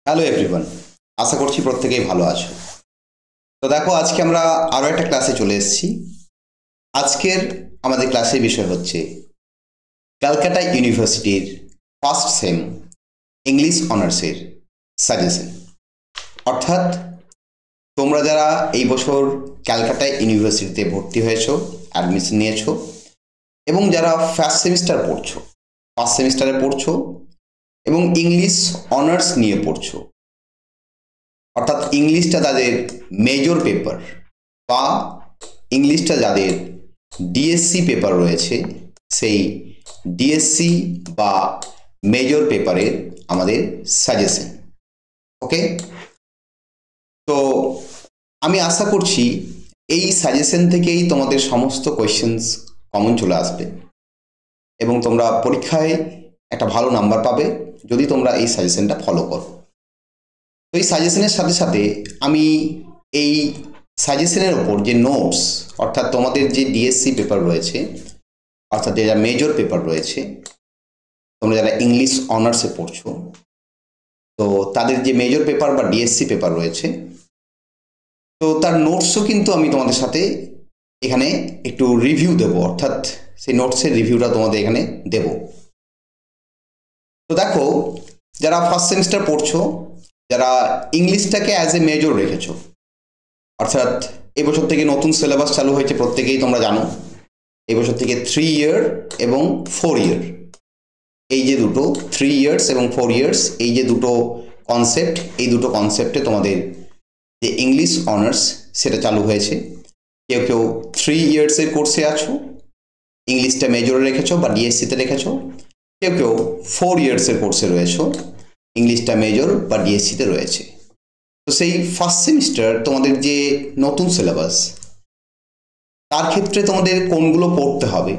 Hello everyone, আশা করছি প্রত্যেকেই ভালো আছো। তো দেখো, আজকে আমরা আরও একটা ক্লাসে চলে এসেছি। আজকের আমাদের ক্লাসের বিষয় হচ্ছে ক্যালকাটা ইউনিভার্সিটির ফার্স্ট সেম ইংলিশ অনার্সের সাজেশন। অর্থাৎ তোমরা যারা এই বছর ক্যালকাটা ইউনিভার্সিটিতে ভর্তি হয়েছো, অ্যাডমিশন নিয়েছো, এবং যারা ফার্স্ট সেমিস্টারে পড়ছো এবং ইংলিশ অনার্স নিয়ে পড়ছো, অর্থাৎ ইংলিশটা যাদের মেজর পেপার বা ইংলিশটা যাদের ডিএসসি পেপার রয়েছে, সেই ডিএসসি বা মেজর পেপারের আমাদের সাজেশন। ওকে, তো আমি আশা করছি এই সাজেশন থেকেই তোমাদের সমস্ত কোয়েশ্চেন্স কমন চলে আসবে এবং তোমরা পরীক্ষায় একটা ভালো নাম্বার পাবে যদি তোমরা এই সাজেশনটা ফলো করো। তো এই সাজেশনের সাথে সাথে আমি এই সাজেশনের ওপর যে নোটস, অর্থাৎ তোমাদের যে ডিএসসি পেপার রয়েছে, অর্থাৎ যারা মেজর পেপার রয়েছে, তোমরা যারা ইংলিশ অনার্সে পড়ছো, তো তাদের যে মেজর পেপার বা ডিএসসি পেপার রয়েছে, তো তার নোটসও কিন্তু আমি তোমাদের সাথে এখানে একটু রিভিউ দেব, অর্থাৎ সেই নোটসের রিভিউটা তোমাদের এখানে দেব। তো দেখো, যারা ফার্স্ট সেমিস্টার পড়ছো, যারা ইংলিশটাকে অ্যাজ এ মেজর রেখেছো, অর্থাৎ এবছর থেকে নতুন সিলেবাস চালু হয়েছে, প্রত্যেকেই তোমরা জানো। এবছর থেকে 3 ইয়ার এবং 4 ইয়ার, এই যে দুটো 3 ইয়ার্স এবং 4 ইয়ার্স, এই যে দুটো কনসেপ্ট, এই দুটো কনসেপ্টে তোমাদের যে ইংলিশ অনার্স সেটা চালু হয়েছে। কেউ কেউ 3 ইয়ার্সের কোর্সে আছো, ইংলিশটা মেজরে রেখেছো বা ডিএসসিতে রেখেছো। কেউ কেউ 4 ইয়ার্সের কোর্সে রয়েছো, ইংলিশটা মেজর বা ডিএসসিতে রয়েছে। তো সেই ফার্স্ট সেমিস্টার তোমাদের যে নতুন সিলেবাস, তার ক্ষেত্রে তোমাদের কোনগুলো পড়তে হবে,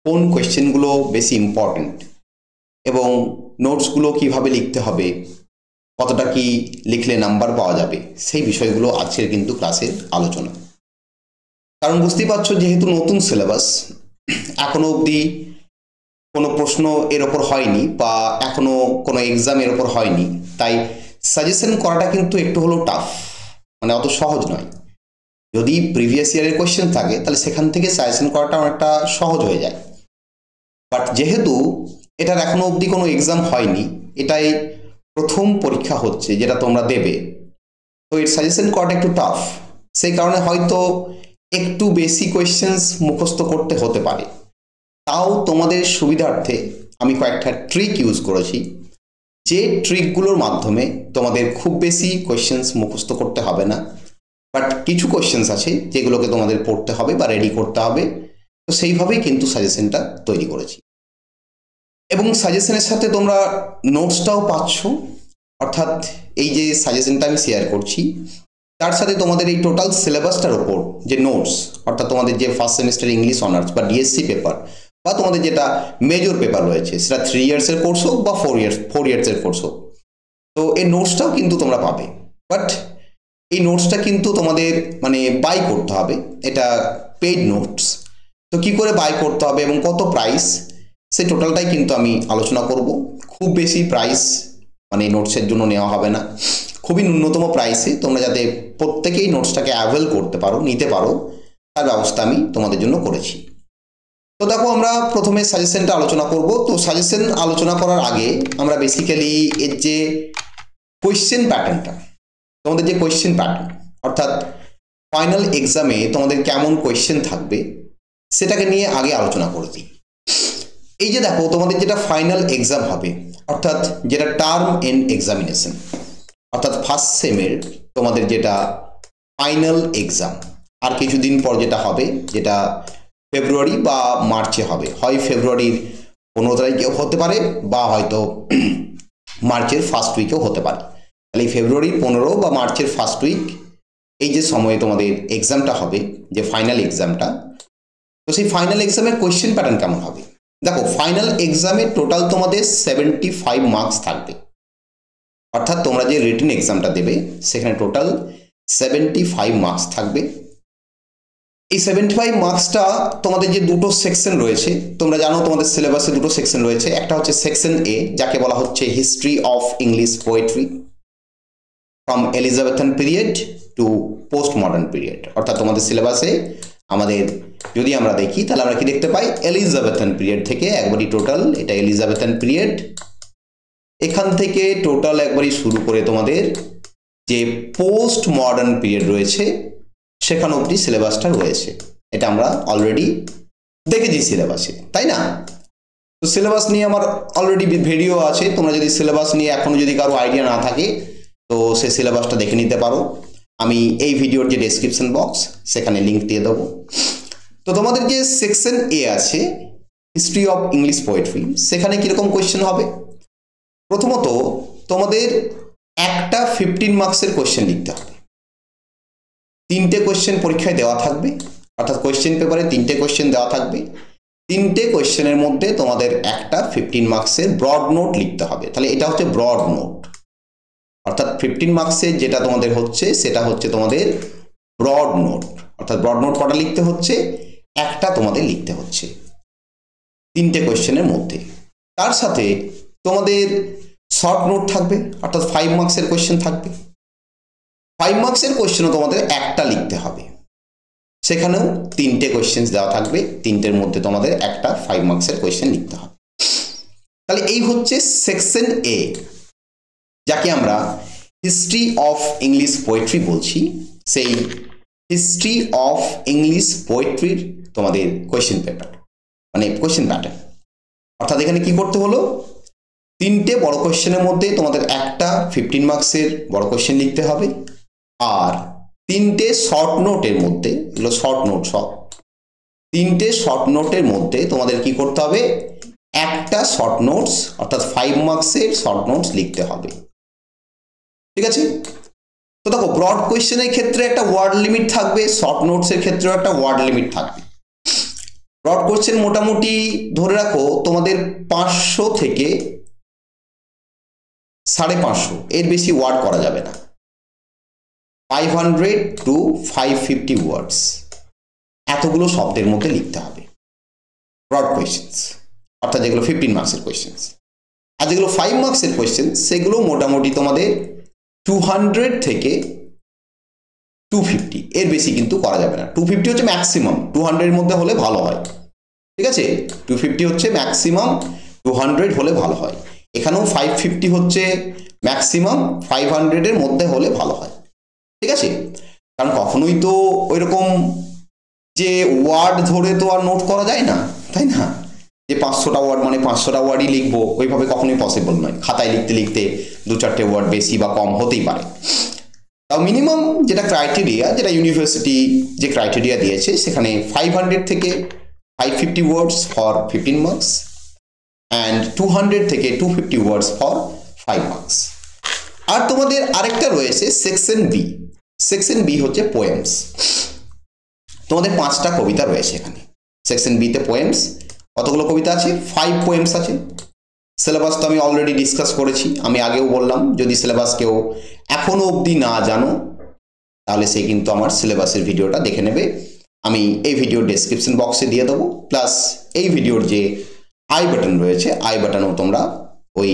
কোন কোয়েশ্চেনগুলো বেশি ইম্পর্টেন্ট, এবং নোটসগুলো কিভাবে লিখতে হবে, কতটা কি লিখলে নাম্বার পাওয়া যাবে, সেই বিষয়গুলো আজকের কিন্তু ক্লাসের আলোচনা। কারণ বুঝতেই পারছো, যেহেতু নতুন সিলেবাস, এখনো অবধি কোনো প্রশ্ন এর ওপর হয়নি বা এখনো কোনো এক্সাম এর ওপর হয়নি, তাই সাজেশন করাটা কিন্তু একটু হলেও টাফ, মানে অত সহজ নয়। যদি প্রিভিয়াস ইয়ারের কোয়েশ্চেন থাকে তাহলে সেখান থেকে সাজেশন করাটা অনেকটা সহজ হয়ে যায়। বাট যেহেতু এটার এখনো অবধি কোনো এক্সাম হয়নি, এটাই প্রথম পরীক্ষা হচ্ছে যেটা তোমরা দেবে, তো এর সাজেশন করাটা একটু টাফ। সেই কারণে হয়তো একটু বেশি কোয়েশ্চেন্স মুখস্থ করতে হতে পারে। তাও তোমাদের সুবিধার্থে আমি কয়েকটা ট্রিক ইউজ করেছি, যে ট্রিকগুলোর মাধ্যমে তোমাদের খুব বেশি কোয়েশ্চেন্স মুখস্থ করতে হবে না, বাট কিছু কোয়েশ্চেন্স আছে যেগুলোকে তোমাদের পড়তে হবে বা রেডি করতে হবে। তো সেইভাবেই কিন্তু সাজেশনটা তৈরি করেছি, এবং সাজেশনের সাথে তোমরা নোটসটাও পাচ্ছ। অর্থাৎ এই যে সাজেশনটা আমি শেয়ার করছি, তার সাথে তোমাদের এই টোটাল সিলেবাসটার ওপর যে নোটস, অর্থাৎ তোমাদের যে ফার্স্ট সেমিস্টার ইংলিশ অনার্স বা ডিএসসি পেপার বা তোমাদের যেটা মেজর পেপার রয়েছে, সেটা 3 ইয়ার্সের কোর্স হোক বা 4 ইয়ার্সের কোর্স হোক, তো এই নোটসটাও কিন্তু তোমরা পাবে। বাট এই নোটসটা কিন্তু তোমাদের মানে বাই করতে হবে, এটা পেইড নোটস। তো কি করে বাই করতে হবে এবং কত প্রাইস, সেই টোটালটাই কিন্তু আমি আলোচনা করব। খুব বেশি প্রাইস মানে নোটসের জন্য নেওয়া হবে না, খুবই ন্যূনতম প্রাইসে তোমরা যাতে প্রত্যেকেই নোটসটাকে অ্যাভেল করতে পারো, নিতে পারো, তার ব্যবস্থা আমি তোমাদের জন্য করেছি। তো দেখো, আমরা প্রথমে সাজেশনটা আলোচনা করব। তো সাজেশন আলোচনা করার আগে আমরা বেসিক্যালি এর যে কোয়েশ্চেন প্যাটার্নটা, তোমাদের যে কোয়েশ্চেন প্যাটার্ন, অর্থাৎ ফাইনাল এক্সামে তোমাদের কেমন কোয়েশ্চেন থাকবে, সেটাকে নিয়ে আগে আলোচনা করে দিই। এই যে দেখো, তোমাদের যেটা ফাইনাল এক্সাম হবে, অর্থাৎ যেটা টার্ম এন্ড এক্সামিনেশন, অর্থাৎ ফার্স্ট সেমের তোমাদের যেটা ফাইনাল এক্সাম, আর কিছুদিন পর যেটা হবে, যেটা ফেব্রুয়ারি বা মার্চে হবে, হয় ফেব্রুয়ারির 15 তারিখেও হতে পারে বা হয়তো মার্চের ফার্স্ট উইকেও হতে পারে। তাহলে এই ফেব্রুয়ারির 15 বা মার্চের ফার্স্ট উইক, এই যে সময়ে তোমাদের এক্সামটা হবে, যে ফাইনাল এক্সামটা, তো সেই ফাইনাল এক্সামের কোয়েশ্চেন প্যাটার্ন কেমন হবে। দেখো, ফাইনাল এক্সামে টোটাল তোমাদের 75 মার্কস থাকবে, অর্থাৎ তোমরা যে রিটেন এক্সামটা দেবে সেখানে টোটাল 75 মার্কস থাকবে। এই 75 মার্কসটা তোমাদের যে দুটো সেকশন রয়েছে, তোমরা জানো তোমাদের সিলেবাসে দুটো সেকশন রয়েছে। একটা হচ্ছে সেকশন এ, যাকে বলা হচ্ছে history of English poetry, from Elizabethan period to post modern period. অর্থাৎ তোমাদের সিলেবাসে আমাদের যদি আমরা দেখি তাহলে আমরা কি দেখতে পাই, এলিজাবেথান পিরিয়ড থেকে একবারই টোটাল, এটা এলিজাবেথান পিরিয়ড, এখান থেকে টোটাল একবারই শুরু করে তোমাদের যে পোস্ট মডার্ন পিরিয়ড রয়েছে সেখানে অবধি সিলেবাসটা রয়েছে। এটা আমরা অলরেডি দেখেছি সিলেবাসে, তাই না? তো সিলেবাস নিয়ে আমার অলরেডি ভিডিও আছে, তোমরা যদি সিলেবাস নিয়ে এখনো যদি কারো আইডিয়া না থাকে তো সেই সিলেবাসটা দেখে নিতে পারো। আমি এই ভিডিওর যে ডেসক্রিপশন বক্স সেখানে লিঙ্ক দিয়ে দেবো। তো তোমাদের যে সেকশন এ আছে হিস্ট্রি অফ ইংলিশ পোয়েট্রি, সেখানে কিরকম কোয়েশ্চেন হবে? প্রথমত তোমাদের একটা 15 মার্কসের কোয়েশ্চেন লিখতে হবে। 3টে কোয়েশ্চেন পরীক্ষায় দেওয়া থাকবে, অর্থাৎ কোয়েশ্চেন পেপারে 3টে কোয়েশ্চেন দেওয়া থাকবে। 3টে কোয়েশ্চেনের মধ্যে তোমাদের একটা 15 মার্কসের ব্রড নোট লিখতে হবে। তাহলে এটা হচ্ছে ব্রড নোট, অর্থাৎ 15 মার্কসের যেটা তোমাদের হচ্ছে সেটা হচ্ছে তোমাদের ব্রড নোট। অর্থাৎ ব্রড নোট কটা লিখতে হচ্ছে? একটা তোমাদের লিখতে হচ্ছে 3টে কোয়েশ্চেনের মধ্যে। তার সাথে তোমাদের শর্ট নোট থাকবে, অর্থাৎ 5 মার্কসের কোয়েশ্চেন থাকবে। 5 মার্কসের কোয়েশ্চেনও তোমাদের একটা লিখতে হবে, সেখানেও 3টে কোয়েশ্চেন দেওয়া থাকবে, 3টের মধ্যে তোমাদের একটা 5 মার্কসের কোয়েশ্চেন লিখতে হবে। তাহলে এই হচ্ছে সেকশন এ, যাকে আমরা হিস্ট্রি অফ ইংলিশ পোয়েট্রি বলছি। সেই হিস্ট্রি অফ ইংলিশ পোয়েট্রির তোমাদের কোয়েশ্চেন পেপার, মানে কোয়েশ্চেন প্যাটার্ন। অর্থাৎ এখানে কি করতে হলো, 3টে বড় কোয়েশ্চেনের মধ্যে তোমাদের একটা 15 মার্কসের বড় কোয়েশ্চেন লিখতে হবে, আর 3টে শর্ট নোটের মধ্যে, এগুলো শর্ট নোট সব, 3টে শর্ট নোটের মধ্যে তোমাদের কি করতে হবে, একটা শর্ট নোটস অর্থাৎ 5 মার্কসের শর্ট নোটস লিখতে হবে। ঠিক আছে? তো দেখো, ব্রড কোয়েশ্চেনের ক্ষেত্রে একটা ওয়ার্ড লিমিট থাকবে, শর্ট নোটসের ক্ষেত্রেও একটা ওয়ার্ড লিমিট থাকবে। ব্রড কোয়েশ্চেন মোটামুটি ধরে রাখো তোমাদের 500 থেকে 550, এর বেশি ওয়ার্ড করা যাবে না। 500 to 550 ওয়ার্ডস, এতগুলো শব্দের মধ্যে লিখতে হবে ব্রড কোয়েশ্চেন্স, অর্থাৎ যেগুলো 15 মার্কসের কোয়েশ্চেন্স। আর যেগুলো 5 মার্কসের কোয়েশ্চেন সেগুলো মোটামুটি তোমাদের 200 থেকে 250, এর বেশি কিন্তু করা যাবে না। 250 হচ্ছে ম্যাক্সিমাম, 200 এর মধ্যে হলে ভালো হয়। ঠিক আছে? 250 হচ্ছে ম্যাক্সিমাম, 200 হলে ভালো হয়। এখানেও 550 হচ্ছে ম্যাক্সিমাম, 500 এর মধ্যে হলে ভালো হয়। ঠিক আছে? কারণ কখনোই তো ওইরকম যে ওয়ার্ড ধরে তো আর নোট করা যায় না, তাই না? যে 500টা ওয়ার্ড মানে 500টা ওয়ার্ডই লিখবো, ওইভাবে কখনোই পসিবল নয়। খাতায় লিখতে লিখতে 2-4টে ওয়ার্ড বেশি বা কম হতেই পারে। তাও মিনিমাম যেটা ক্রাইটেরিয়া, যেটা ইউনিভার্সিটি যে ক্রাইটেরিয়া দিয়েছে, সেখানে 500 থেকে 550 ওয়ার্ডস ফর 15 মার্কস অ্যান্ড 200 থেকে 250 ওয়ার্ডস ফর 5 মার্কস। আর তোমাদের আরেকটা রয়েছে সেকশন বি। সেকশন বি হচ্ছে পোয়েমস। তোমাদের 5টা কবিতা রয়েছে এখানে সেকশন বিতে। পোয়েমস কতগুলো কবিতা আছে? 5 পোয়েমস আছে। সিলেবাস তো আমি অলরেডি ডিসকাস করেছি, আমি আগেও বললাম, যদি সিলেবাস কেউ এখনো অবধি না জানো তাহলে সে কিন্তু আমার সিলেবাসের ভিডিওটা দেখে নেবে। আমি এই ভিডিওর ডেসক্রিপশন বক্সে দিয়ে দেবো, প্লাস এই ভিডিওর যে আই বাটন রয়েছে, আই বাটনেও তোমরা ওই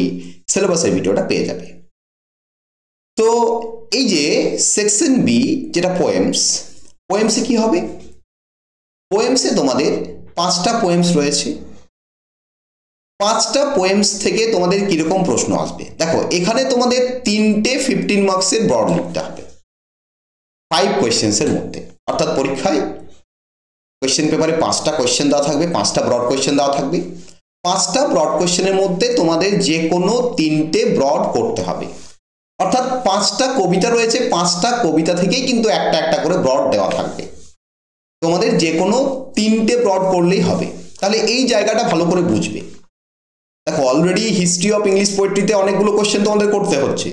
সিলেবাসের ভিডিওটা পেয়ে যাবে। তো এই যে সেকশন বি যেটা পোয়েমস, পোয়েমসে কি হবে? পোয়েমসে তোমাদের 5টা পোয়েমস রয়েছে। 5টা পোয়েমস থেকে তোমাদের কিরকম প্রশ্ন আসবে দেখো, এখানে তোমাদের 3টে 15 মার্কসের ব্রড লিখতে হবে 5 কোয়েশ্চেন্সের মধ্যে। অর্থাৎ পরীক্ষায় কোয়েশ্চেন পেপারে 5টা কোয়েশ্চেন দেওয়া থাকবে, 5টা ব্রড কোয়েশ্চেন দেওয়া থাকবে। 5টা ব্রড কোয়েশ্চেনের মধ্যে তোমাদের যে কোনো 3টে ব্রড করতে হবে। অর্থাৎ 5টা কবিতা রয়েছে, 5টা কবিতা থেকেই কিন্তু একটা একটা করে ব্রড দেওয়া থাকবে। তোমাদের যে কোনো 3টে ব্রড করলেই হবে। তাহলে এই জায়গাটা ভালো করে বুঝবে। দেখো, অলরেডি হিস্ট্রি অফ ইংলিশ পোয়েট্রিতে অনেকগুলো কোয়েশ্চেন তোমাদের করতে হচ্ছে।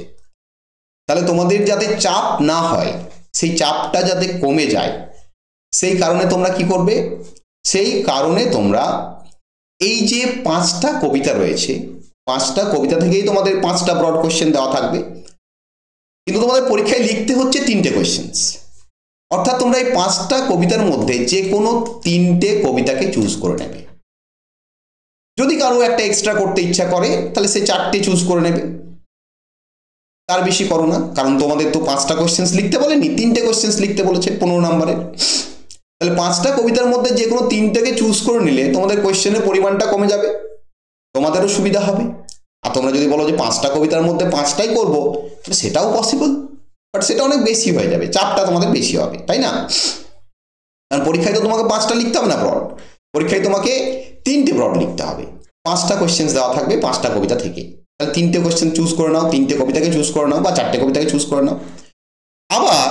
তাহলে তোমাদের যাতে চাপ না হয়, সেই চাপটা যাতে কমে যায়, সেই কারণে তোমরা কি করবে? সেই কারণে তোমরা এই যে 5টা কবিতা রয়েছে, 5টা কবিতা থেকেই তোমাদের 5টা ব্রড কোয়েশ্চেন দেওয়া থাকবে, কিন্তু তোমাদের পরীক্ষায় লিখতে হচ্ছে 3টে কোয়েশ্চেন্স। অর্থাৎ তোমরা এই 5টা কবিতার মধ্যে যে কোনো 3টে কবিতাকে চুজ করে নেবে। যদি কারো একটা এক্সট্রা করতে ইচ্ছা করে তাহলে সে 4টে চুজ করে নেবে। তার বেশি করো না, কারণ তোমাদের তো 5টা কোশ্চেন্স লিখতে বলেনি, 3টে কোশ্চেন্স লিখতে বলেছে 15 নম্বরের। তাহলে 5টা কবিতার মধ্যে যে কোনো 3টেকে চুজ করে নিলে তোমাদের কোশ্চেনের পরিমাণটা কমে যাবে, তোমাদেরও সুবিধা হবে। আর তোমরা যদি বলো যে 5টা কবিতার মধ্যে 5টাই করবো, তাহলে সেটাও পসিবল, বাট সেটা অনেক বেশি হয়ে যাবে, চাপটা তোমাদের বেশি হবে, তাই না? কারণ পরীক্ষায় তো তোমাকে 5টা লিখতে হবে না ব্রড, পরীক্ষায় তোমাকে 3টে ব্রড লিখতে হবে। 5টা কোশ্চেন্স দেওয়া থাকবে 5টা কবিতা থেকে, তাহলে 3টে কোশ্চেন চুজ করে নাও, 3টে কবিতাকে চুজ করে নাও, বা 4টে কবিতাকে চুজ করে নাও। আবার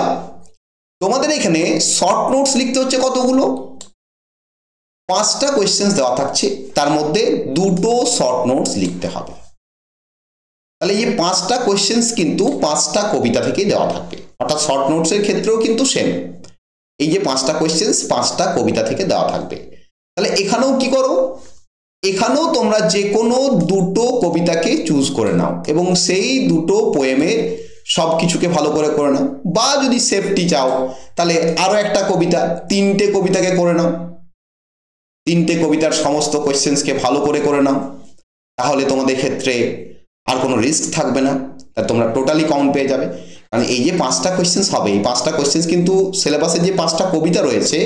তোমাদের এখানে শর্ট নোটস লিখতে হচ্ছে কতগুলো? 5টা কোশ্চেন্স দেওয়া থাকছে, তার মধ্যে 2টো শর্ট নোটস লিখতে হবে। তাহলে এই 5টা কোশ্চেন্স কিন্তু 5টা কবিতা থেকে দেওয়া থাকবে, অর্থাৎ শর্ট নোটসের ক্ষেত্রেও কিন্তু সেম, এই যে 5টা কোশ্চেন্স 5টা কবিতা থেকে দেওয়া থাকবে। তাহলে এখানেও কি করো, এখানেও তোমরা যে কোনো 2টো কবিতাকে চুজ করে নাও এবং সেই 2টো পোয়েমের সব কিছুকে ভালো করে করে নাও, বা যদি সেফটি চাও তাহলে আরো একটা কবিতা, 3টে কবিতাকে করে নাও, 3টে কবিতার সমস্ত কোশ্চেন্সকে ভালো করে নাও, তাহলে তোমাদের ক্ষেত্রে আর কোনো রিস্ক থাকবে না, তা তোমরা টোটালি কাউন্ট পেয়ে যাবে। কারণ এই যে 5টা কোশ্চেন্স হবে, এই 5টা কোশ্চেন্স কিন্তু সিলেবাসে যে 5টা কবিতা রয়েছে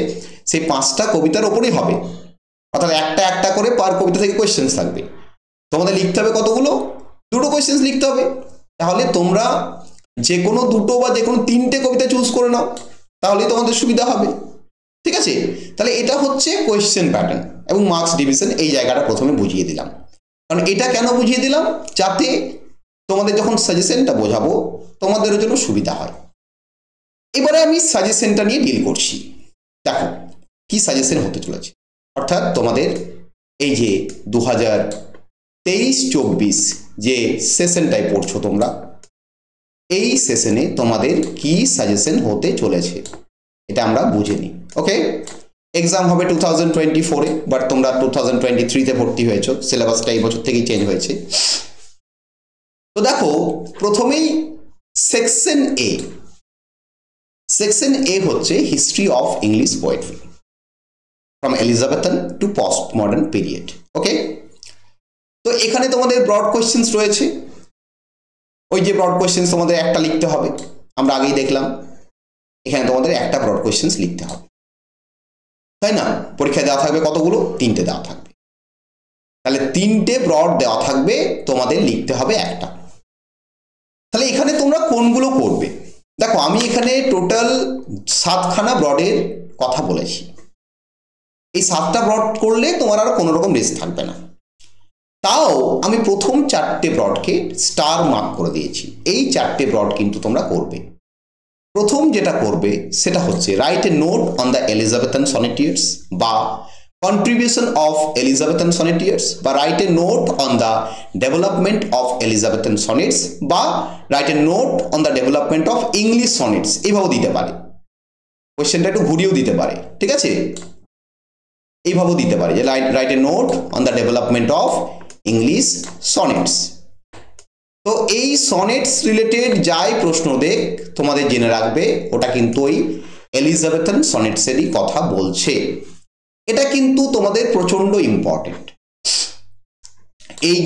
সেই 5টা কবিতার ওপরেই হবে, অর্থাৎ একটা একটা করে পার কবিতা থেকে কোশ্চেন্স থাকবে। তোমাদের লিখতে হবে কতগুলো? 2টো কোশ্চেন্স লিখতে হবে। তাহলে তোমরা যে কোনো 2টো বা যে কোনো 3টে কবিতা চুজ করে নাও, তাহলেই তোমাদের সুবিধা হবে, ঠিক আছে? তাহলে এটা হচ্ছে কোয়েশ্চেন প্যাটার্ন এবং মার্কস ডিভিশন, এই জায়গাটা প্রথমে বুঝিয়ে দিলাম। কারণ এটা কেন বুঝিয়ে দিলাম, যাতে তোমাদের যখন সাজেশনটা বোঝাবো তোমাদের জন্য সুবিধা হয়। এবারে আমি সাজেশনটা নিয়ে ডিল করছি। দেখো কি সাজেশন হতে চলেছে, অর্থাৎ তোমাদের এই যে 2023-24 যে সেশনটাই পড়ছো তোমরা, এই সেশনে তোমাদের কি সাজেশন হতে চলেছে এটা আমরা বুঝে নিই। ওকে, এক্সাম হবে 2024-এ, বাট তোমরা 2023-তে ভর্তি হয়েছো, সিলেবাসটা এই বছর থেকেই চেঞ্জ হয়েছে। তো দেখো প্রথমেই সেকশন এ, সেকশন এ হচ্ছে history of English poetry from Elizabethan to post modern period. Okay, তো এখানে তোমাদের ব্রড কোয়েশ্চেন্স রয়েছে, ওই যে ব্রড কোয়েশ্চেন্স তোমাদের একটা লিখতে হবে, আমরা আগেই দেখলাম, এখানে তোমাদের একটা ব্রড কোয়েশ্চেন্স লিখতে হবে, তাই না? পরীক্ষায় দেওয়া থাকবে কতগুলো? 3টে দেওয়া থাকবে, তাহলে 3টে ব্রড দেওয়া থাকবে, তোমাদের লিখতে হবে একটা। তাহলে এখানে তোমরা কোনগুলো করবে? দেখো আমি এখানে টোটাল 7খানা ব্রডের কথা বলেছি, এই 7টা ব্রড করলে তোমার আর কোনো রকম রিস্ক থাকবে না। তাও আমি প্রথম 4টে ব্রডকে স্টার মার্ক করে দিয়েছি, এই 4টে ব্রড কিন্তু তোমরা করবে। প্রথম যেটা করবে সেটা হচ্ছে write a note on the Elizabethan sonneteers বা কন্ট্রিবিউশন অফ এলিজাবেথান সনেটিয়ার্স, বা write a note on the development of Elizabethan sonnets, বা write a note on the development of English sonnets, এইভাবেও দিতে পারে, কোয়েশ্চেনটা একটু ঘুরিয়েও দিতে পারে, ঠিক আছে? এইভাবেও দিতে পারে যে right a note on the development of English sonnets. তো এই সনেটস রিলেটেড যাই প্রশ্ন দেখ তোমাদের জেনে রাখবে ওটা কিন্তু ওই এলিজাবেথান সনেটসেরই কথা বলছে, এটা কিন্তু তোমাদের প্রচন্ড ইম্পর্টেন্ট। এই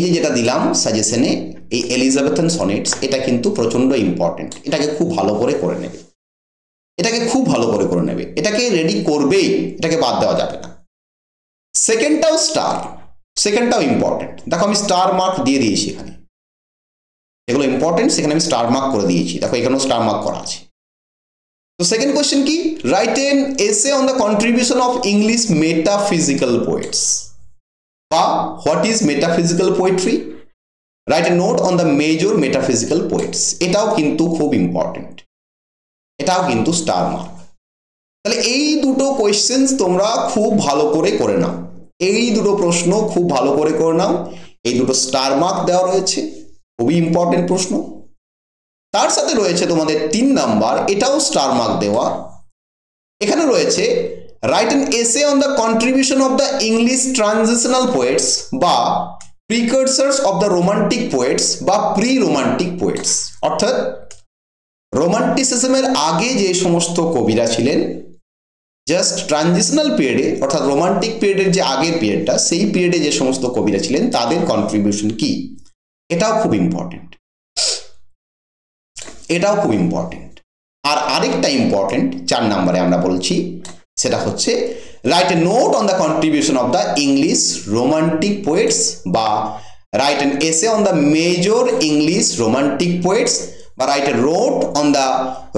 যে যেটা দিলাম সাজেশনে, এই এলিজাবেথান সনেটস, এটা কিন্তু প্রচন্ড ইম্পর্টেন্ট, এটাকে খুব ভালো করে করে নেবে, এটাকে খুব ভালো করে করে নেবে, এটাকে রেডি করবেই, এটাকে বাদ দেওয়া যাবে না। সেকেন্ডটাও স্টার, সেকেন্ডটাও ইম্পর্টেন্ট, দেখো আমি স্টার মার্ক দিয়ে দিয়েছি এখানে, এগুলো ইম্পর্টেন্ট, সেখানে আমি স্টার মার্ক করে দিয়েছি, দেখো এখানেও স্টার মার্ক করা আছে। তো সেকেন্ড কোয়েশ্চেন কি? Write an essay on the contribution of English metaphysical poets, বা what is metaphysical poetry, write a note on the major metaphysical poets, এটাও কিন্তু খুব ইম্পর্টেন্ট, এটাও কিন্তু স্টার মার্ক। তাহলে এই দুটো কোয়েশ্চেন্স তোমরা খুব ভালো করে করে নাও, এই দুটো প্রশ্ন খুব ভালো করে করে নাও, এই দুটো স্টার মার্ক দেওয়া রয়েছে, খুবই ইম্পর্টেন্ট প্রশ্ন। তার সাথে রয়েছে তোমাদের 3 নাম্বার, এটাও স্টার মার্ক দেওয়া, এখানে রয়েছে write an essay on the contribution of the English transitional poets বা precursors of the romantic poets বা প্রি রোমান্টিক পোয়েটস, অর্থাৎ রোমান্টিসিজমের আগে যে সমস্ত কবিরা ছিলেন, জাস্ট ট্রানজিশনাল পিরিয়ডে অর্থাৎ রোমান্টিক পিরিয়ডের যে আগের পিরিয়ডটা, সেই পিরিয়ডে যে সমস্ত কবিরা ছিলেন তাদের কন্ট্রিবিউশন কি, এটাও খুব ইম্পর্টেন্ট। এটাও খুব ইম্পর্টেন্ট। আর আরেকটা ইম্পর্টেন্ট 4 নম্বরে আমরা বলছি, সেটা হচ্ছে write a note on the contribution of the English romantic poets, বা write an essay on the major English romantic poets, বা write a note on the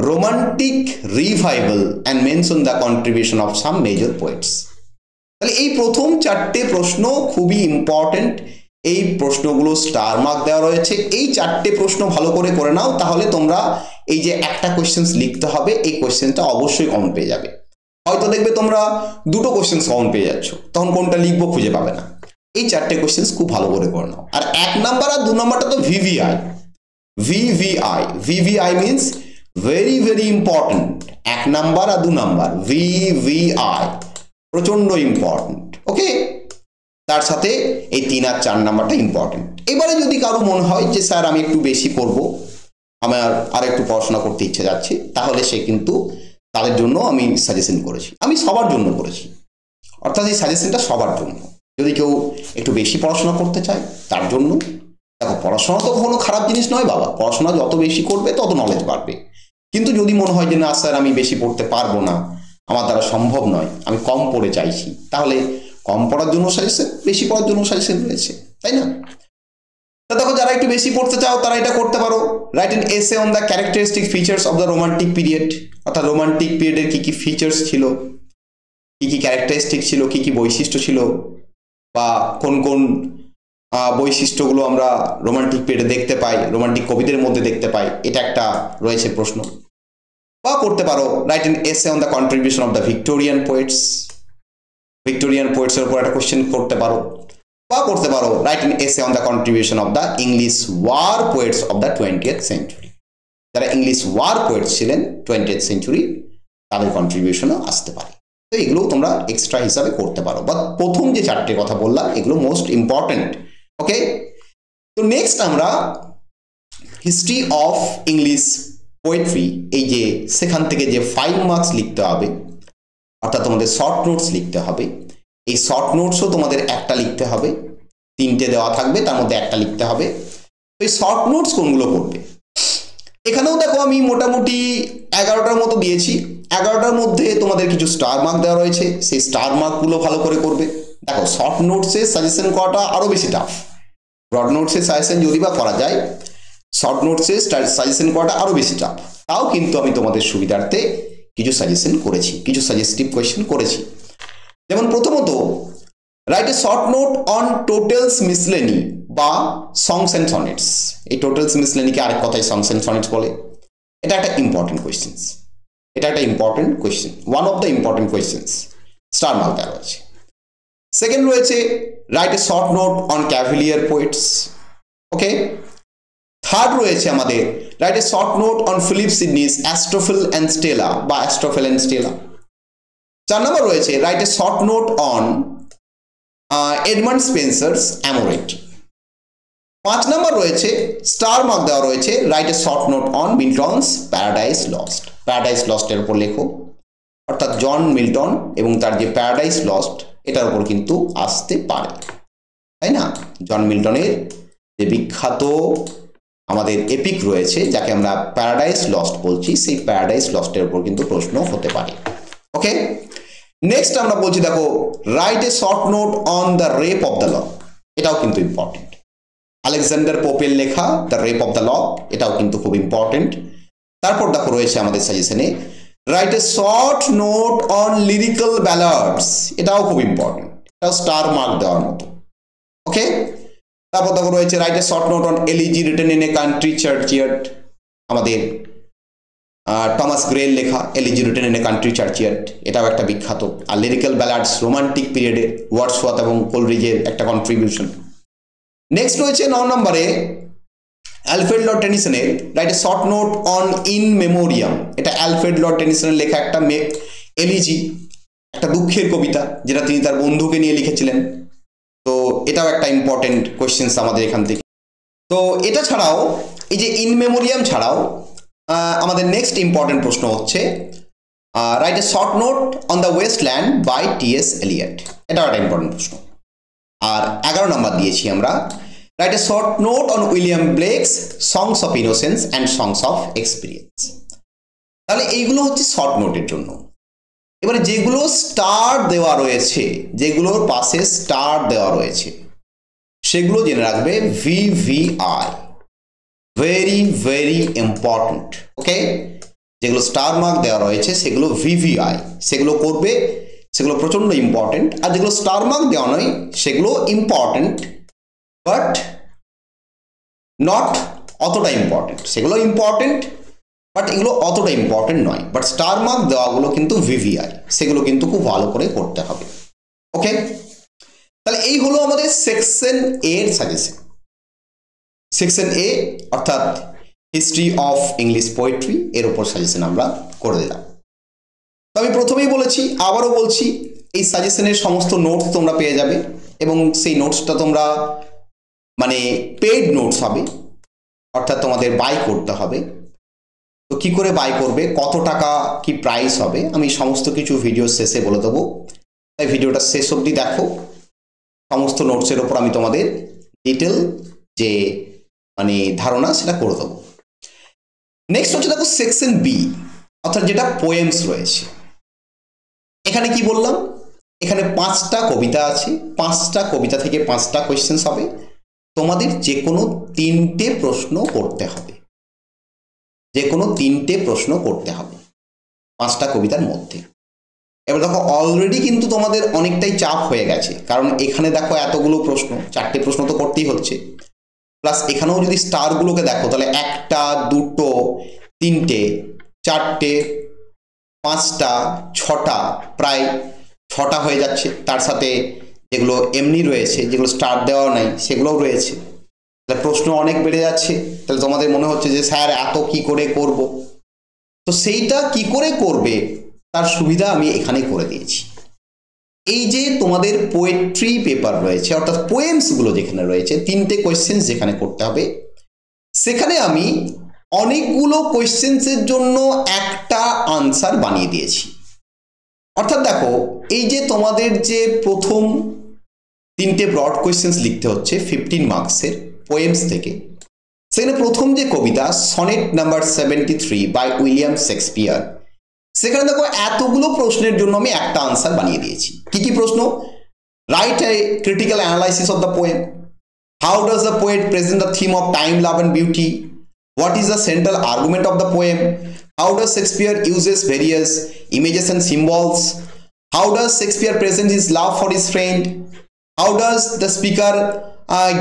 romantic revival and mention the contribution of some major poets. তাহলে এই প্রথম 4টে প্রশ্ন খুবই important. এই প্রশ্নগুলো star mark দেওয়া রয়েছে। এই 4টে প্রশ্ন ভালো করে করে নাও, তাহলে তোমরা এই যে একটা কোয়েশ্চেন্স লিখতে হবে, এই কোয়েশ্চেনটা অবশ্যই কমন পেয়ে যাবে। হয়তো দেখবে তোমরা 2টো কোয়েশ্চেন্স কমন পেয়ে যাচ্ছ, তখন কোনটা লিখবো খুঁজে পাবে না। এই 4টে কোয়েশ্চেন্স খুব ভালো করে করে নাও। আর 1 নাম্বার আর 2 নাম্বারটা তো VVI. VVI means very very important. 1 number আর 2 নাম্বার ভিভিআই প্রচন্ড ইম্পর্টেন্ট। ওকে, তার সাথে এই 3 আর 4 নাম্বারটা ইম্পর্টেন্ট। এবারে যদি কারো মনে হয় যে স্যার আমি একটু বেশি করব, আমার আর একটু পড়াশোনা করতে ইচ্ছে যাচ্ছে, তাহলে সে কিন্তু তাদের জন্য আমি সাজেশন করেছি, আমি সবার জন্য করেছি। অর্থাৎ এই সাজেশনটা সবার জন্য। যদি কেউ একটু বেশি পড়াশোনা করতে চায় তার জন্য। দেখো, পড়াশোনা তো কোনো খারাপ জিনিস নয় বাবা, পড়াশোনা যত বেশি করবে তত নলেজ বাড়বে। কিন্তু যদি মনে হয় যে না স্যার আমি বেশি পড়তে পারবো না, আমার দ্বারা সম্ভব নয়, আমি কম পড়ে চাইছি, তাহলে কম পড়ার জন্য সাজেশন, বেশি পড়ার জন্য সাজেশন রয়েছে, তাই না? তা দেখো, যারা একটু বেশি পড়তে চাও তারা এটা করতে পারো। Write an essay on the characteristic features of the romantic period, অর্থাৎ রোমান্টিক পিরিয়ডের কি কি ফিচার্স ছিল, কি কি ক্যারেক্টারিস্টিক ছিল, কি কি বৈশিষ্ট্য ছিল, বা কোন কোন বৈশিষ্ট্যগুলো আমরা রোমান্টিক পিরিয়ডে দেখতে পাই, রোমান্টিক কবিদের মধ্যে দেখতে পাই, এটা একটা রয়েছে প্রশ্ন। বা করতে পারো write an essay on the contribution of the Victorian poets, Victorian পোয়েটসের উপর একটা কোশ্চেন করতে পারো। বা করতে পারো write an essay on the contribution of the English war poets of the 20th century, যারা ইংলিশ ওয়ার পোয়েটস ছিলেন 20th century, তাদের কন্ট্রিবিউশনও আসতে পারে। তো এগুলো তোমরা এক্সট্রা হিসাবে করতে পারো। বা প্রথম যে 4টে কথা বললাম এগুলো মোস্ট ইম্পর্টেন্ট। ওকে, তো নেক্সট আমরা হিস্ট্রি অফ ইংলিশ পোয়েট্রি, এই যে সেখান থেকে যে 5 মার্কস লিখতে হবে, অর্থাৎ তোমাদের শর্ট নোটস লিখতে হবে। এই শর্ট নোটসও তোমাদের একটা লিখতে হবে, 3টে দেওয়া থাকবে, তার মধ্যে একটা লিখতে হবে। তো এই শর্ট নোটস কোনগুলো করবে, এখানেও দেখো আমি মোটামুটি 11টার মতো দিয়েছি। 11টার মধ্যে তোমাদের কিছু স্টার মার্ক দেওয়া রয়েছে, সেই স্টার মার্কগুলো ভালো করে করবে। দেখো, শর্ট নোটসে সাজেশন করাটা আরও বেশি টাফ। ব্রড নোটসে সাজেশন যদি বা করা যায়, শর্ট নোটসে সাজেশন করাটা আরও বেশি টাফ। তাও কিন্তু আমি তোমাদের সুবিধার্থে কিছু সাজেশন করেছি, কিছু সাজেস্টিভ কোয়েশ্চেন করেছি। যেমন প্রথমত, write a short note on Tottel's Miscellany বা সংস অ্যান্ড সনেটস। এই টোটালস মিসলেনিকে আরেক কথায় সংস অ্যান্ড সনেটস বলে। এটা একটা ইম্পর্টেন্ট কোয়েশ্চেন, এটা একটা important question, one of the important questions, star mark দেওয়া রয়েছে। সেকেন্ড রয়েছে write a short note on Cavalier poets. Okay, third রয়েছে আমাদের write a short note on Philip Sidney's Astrophil and Stella বা Astrophel and Stella. 4 number রয়েছে write a short note on Edmund Spenser's Amoretti. 5 number রয়েছে star mark দেওয়া রয়েছে write a short note on Milton's Paradise Lost. Paradise লস্টের উপর লেখো, অর্থাৎ John Milton এবং তার যে প্যারাডাইস লস্ট এটার উপর কিন্তু আসতে পারে, তাই না? জন মিল্টনের যে বিখ্যাত আমাদের এপিক রয়েছে, যাকে আমরা প্যারাডাইস লস্ট বলছি, সেই প্যারাডাইস লস্টের উপর কিন্তু প্রশ্ন হতে পারে। ওকে, নেক্সট আমরা বলছি, দেখো, write a short note on the Rape of the Lock. এটাও কিন্তু ইম্পর্টেন্ট। আলেকজান্ডার পোপের লেখা the Rape of the Lock, এটাও কিন্তু খুব ইম্পর্টেন্ট। তারপর দেখো রয়েছে আমাদের সাজেশনে write a short note on Lyrical Ballads, এটাও খুব ইম্পর্টেন্ট, এটাও স্টার মার্ক দেওয়ার মতো। ওকে, তারপর দেখো রয়েছে write a short note on Elegy Written in a Country Churchyard, আমাদের টমাস গ্রের লেখা Elegy Written in a Country Churchyard, এটাও একটা বিখ্যাত। আর লিরিক্যাল ব্যালাডস রোমান্টিক পিরিয়ডে ওয়ার্ডসওয়ার্থ এবং কোলরিজের একটা কন্ট্রিবিউশন। নেক্সট রয়েছে 9 নম্বরে অ্যালফ্রেড লর্ড টেনিসনের write a short note on In Memoriam. এটা অ্যালফ্রেড লর্ড টেনিসনের লেখা একটা এলিজি, একটা দুঃখের কবিতা, যেটা তিনি তার বন্ধুকে নিয়ে লিখেছিলেন। তো এটাও একটা ইম্পর্টেন্ট কোয়েশ্চেন্স আমাদের এখান থেকে। তো এটা ছাড়াও, এই যে ইন মেমোরিয়াম ছাড়াও আমাদের নেক্সট ইম্পর্টেন্ট প্রশ্ন হচ্ছে write a short note on the Waste Land by T S. Eliot. এটাও একটা ইম্পর্টেন্ট প্রশ্ন। আর 11 নম্বর দিয়েছি আমরা write a short note on William Blake's Songs of Innocence and Songs of Experience. তাহলে এইগুলো হচ্ছে শর্ট নোটের জন্য। এবারে যেগুলো স্টার দেওয়া রয়েছে, যেগুলোর পাশে স্টার দেওয়া রয়েছে, সেগুলো জেনে রাখবে VVI, ভেরি ভেরি ইম্পর্টেন্ট। ওকে, যেগুলো স্টার মার্ক দেওয়া রয়েছে সেগুলো VVI, সেগুলো করবে, সেগুলো প্রচন্ড ইম্পর্টেন্ট। আর যেগুলো স্টার মার্ক দেওয়া নয় সেগুলো ইম্পর্টেন্ট বাট নট অতটা ইম্পর্টেন্ট, সেগুলো ইম্পর্টেন্ট বাট এগুলো অতটা ইম্পর্টেন্ট নয়। বাট স্টার মার্ক দেওয়াগুলো কিন্তু VVI, সেগুলো কিন্তু খুব ভালো করে করতে হবে। ওকে, তাহলে এই হলো আমাদের সেকশন এর সাজেশন। সেকশন এ অর্থাৎ হিস্ট্রি অফ ইংলিশ পোয়েট্রি, এর উপর সাজেশন আমরা করে দিলাম। তো আমি প্রথমেই বলেছি, আবারও বলছি, এই সাজেশনের সমস্ত নোটস তোমরা পেয়ে যাবে এবং সেই নোটসটা তোমরা মানে পেইড নোটস হবে, অর্থাৎ তোমাদের বাই করতে হবে। তো কি করে বাই করবে, কত টাকা কি প্রাইস হবে, আমি সমস্ত কিছু ভিডিও শেষে বলে দেবো। তাই ভিডিওটা শেষ অবধি দেখো, সমস্ত নোটসের ওপর আমি তোমাদের ডিটেল যে মানে ধারণা সেটা করে দেবো। নেক্সট হচ্ছে দেখো সেকশন বি, অর্থাৎ যেটা পোয়েমস রয়েছে। এখানে কি বললাম, এখানে 5টা কবিতা আছে, 5টা কবিতা থেকে 5টা কোয়েশ্চেন্স হবে। তোমাদের যে কোনো 3টে প্রশ্ন করতে হবে, যে কোনো 3টে প্রশ্ন করতে হবে 5টা কবিতার মধ্যে। এবার দেখো অলরেডি কিন্তু তোমাদের অনেকটাই চাপ হয়ে গেছে, কারণ এখানে দেখো এতগুলো প্রশ্ন, 4টে প্রশ্ন তো করতেই হচ্ছে, প্লাস এখানেও যদি স্টারগুলোকে দেখো তাহলে 1টা 2টো 3টে 4টে 5টা 6টা, প্রায় 6টা হয়ে যাচ্ছে। তার সাথে যেগুলো এমনি রয়েছে, যেগুলো স্টার দেওয়া নাই সেগুলোও রয়েছে, তাহলে প্রশ্ন অনেক বেড়ে যাচ্ছে। তাহলে তোমাদের মনে হচ্ছে যে স্যার এত কি করে করব, তো সেইটা কি করে করবে তার সুবিধা আমি এখানে করে দিয়েছি। এই যে তোমাদের পোয়েট্রি পেপার রয়েছে, অর্থাৎ পোয়েমসগুলো যেখানে রয়েছে, 3টে কোয়েশ্চেন্স যেখানে করতে হবে, সেখানে আমি অনেকগুলো কোয়েশ্চেন্সের জন্য একটা আনসার বানিয়ে দিয়েছি। অর্থাৎ দেখো এই যে তোমাদের যে প্রথম 3টে ব্রড কোয়েশ্চেন্স লিখতে হচ্ছে 15 মার্কসের পোয়েমস থেকে, সেখানে প্রথম যে কবিতা sonnet number 73 by William Shakespeare, সেখানে দেখো এতগুলো প্রশ্নের জন্য আমি একটা আনসার বানিয়ে দিয়েছি। কি কি প্রশ্ন, write a critical analysis of the poem, how does the poet present the theme of time, love and beauty, what is the central argument of the poem, how does Shakespeare uses various images and symbols, how does Shakespeare present his love for his friend, how does the speaker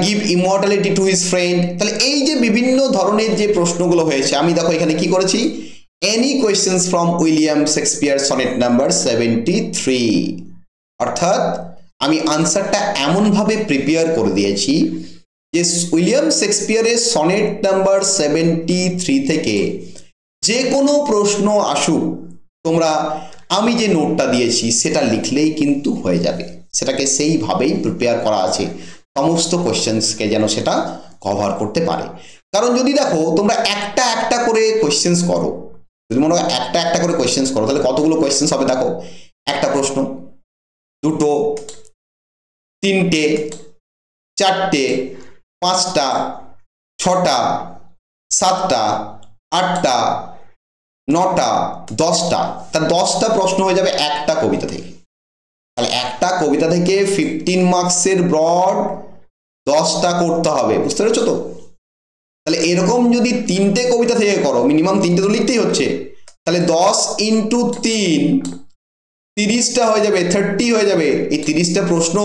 give immortality to his friend। তাহলে এই যে বিভিন্ন ধরনের যে প্রশ্নগুলো হয়েছে, আমি দেখো এখানে কি করেছি, any questions from William Shakespeare sonnet number 73, অর্থাৎ আমি আনসারটা এমনভাবে প্রিপেয়ার করে দিয়েছি যে উইলিয়াম শেক্সপিয়ারের সনেট নাম্বার 73 থেকে যে কোনো প্রশ্ন আসুক, তোমরা আমি যে নোটটা দিয়েছি সেটা লিখলেই কিন্তু হয়ে যাবে। সেটাকে সেইভাবেই প্রিপেয়ার করা আছে, সমস্ত কোয়েশ্চেন্সকে যেন সেটা কভার করতে পারে। কারণ যদি দেখো তোমরা একটা একটা করে কোয়েশ্চেন্স করো, যদি মনে হয় একটা একটা করে কোয়েশ্চেন্স করো, তাহলে কতগুলো কোয়েশ্চেন্স হবে দেখো, একটা প্রশ্ন, 2টো 3টে 4টে 5টা 6টা 7টা 8টা 9টা 10টা, তার 10টা প্রশ্ন হয়ে যাবে একটা কবিতা থেকে। তাহলে একটা কবিতা থেকে 15 মার্কসের ব্রড 10টা করতে হবে, বুঝতে পেরেছো তো? তাহলে এরকম যদি 3টে কবিতা থেকে করো, মিনিমাম 3টে তো লিখতেই হচ্ছে, তাহলে 10 × 3 30টা হয়ে যাবে, 30 হয়ে যাবে। এই 30টা প্রশ্ন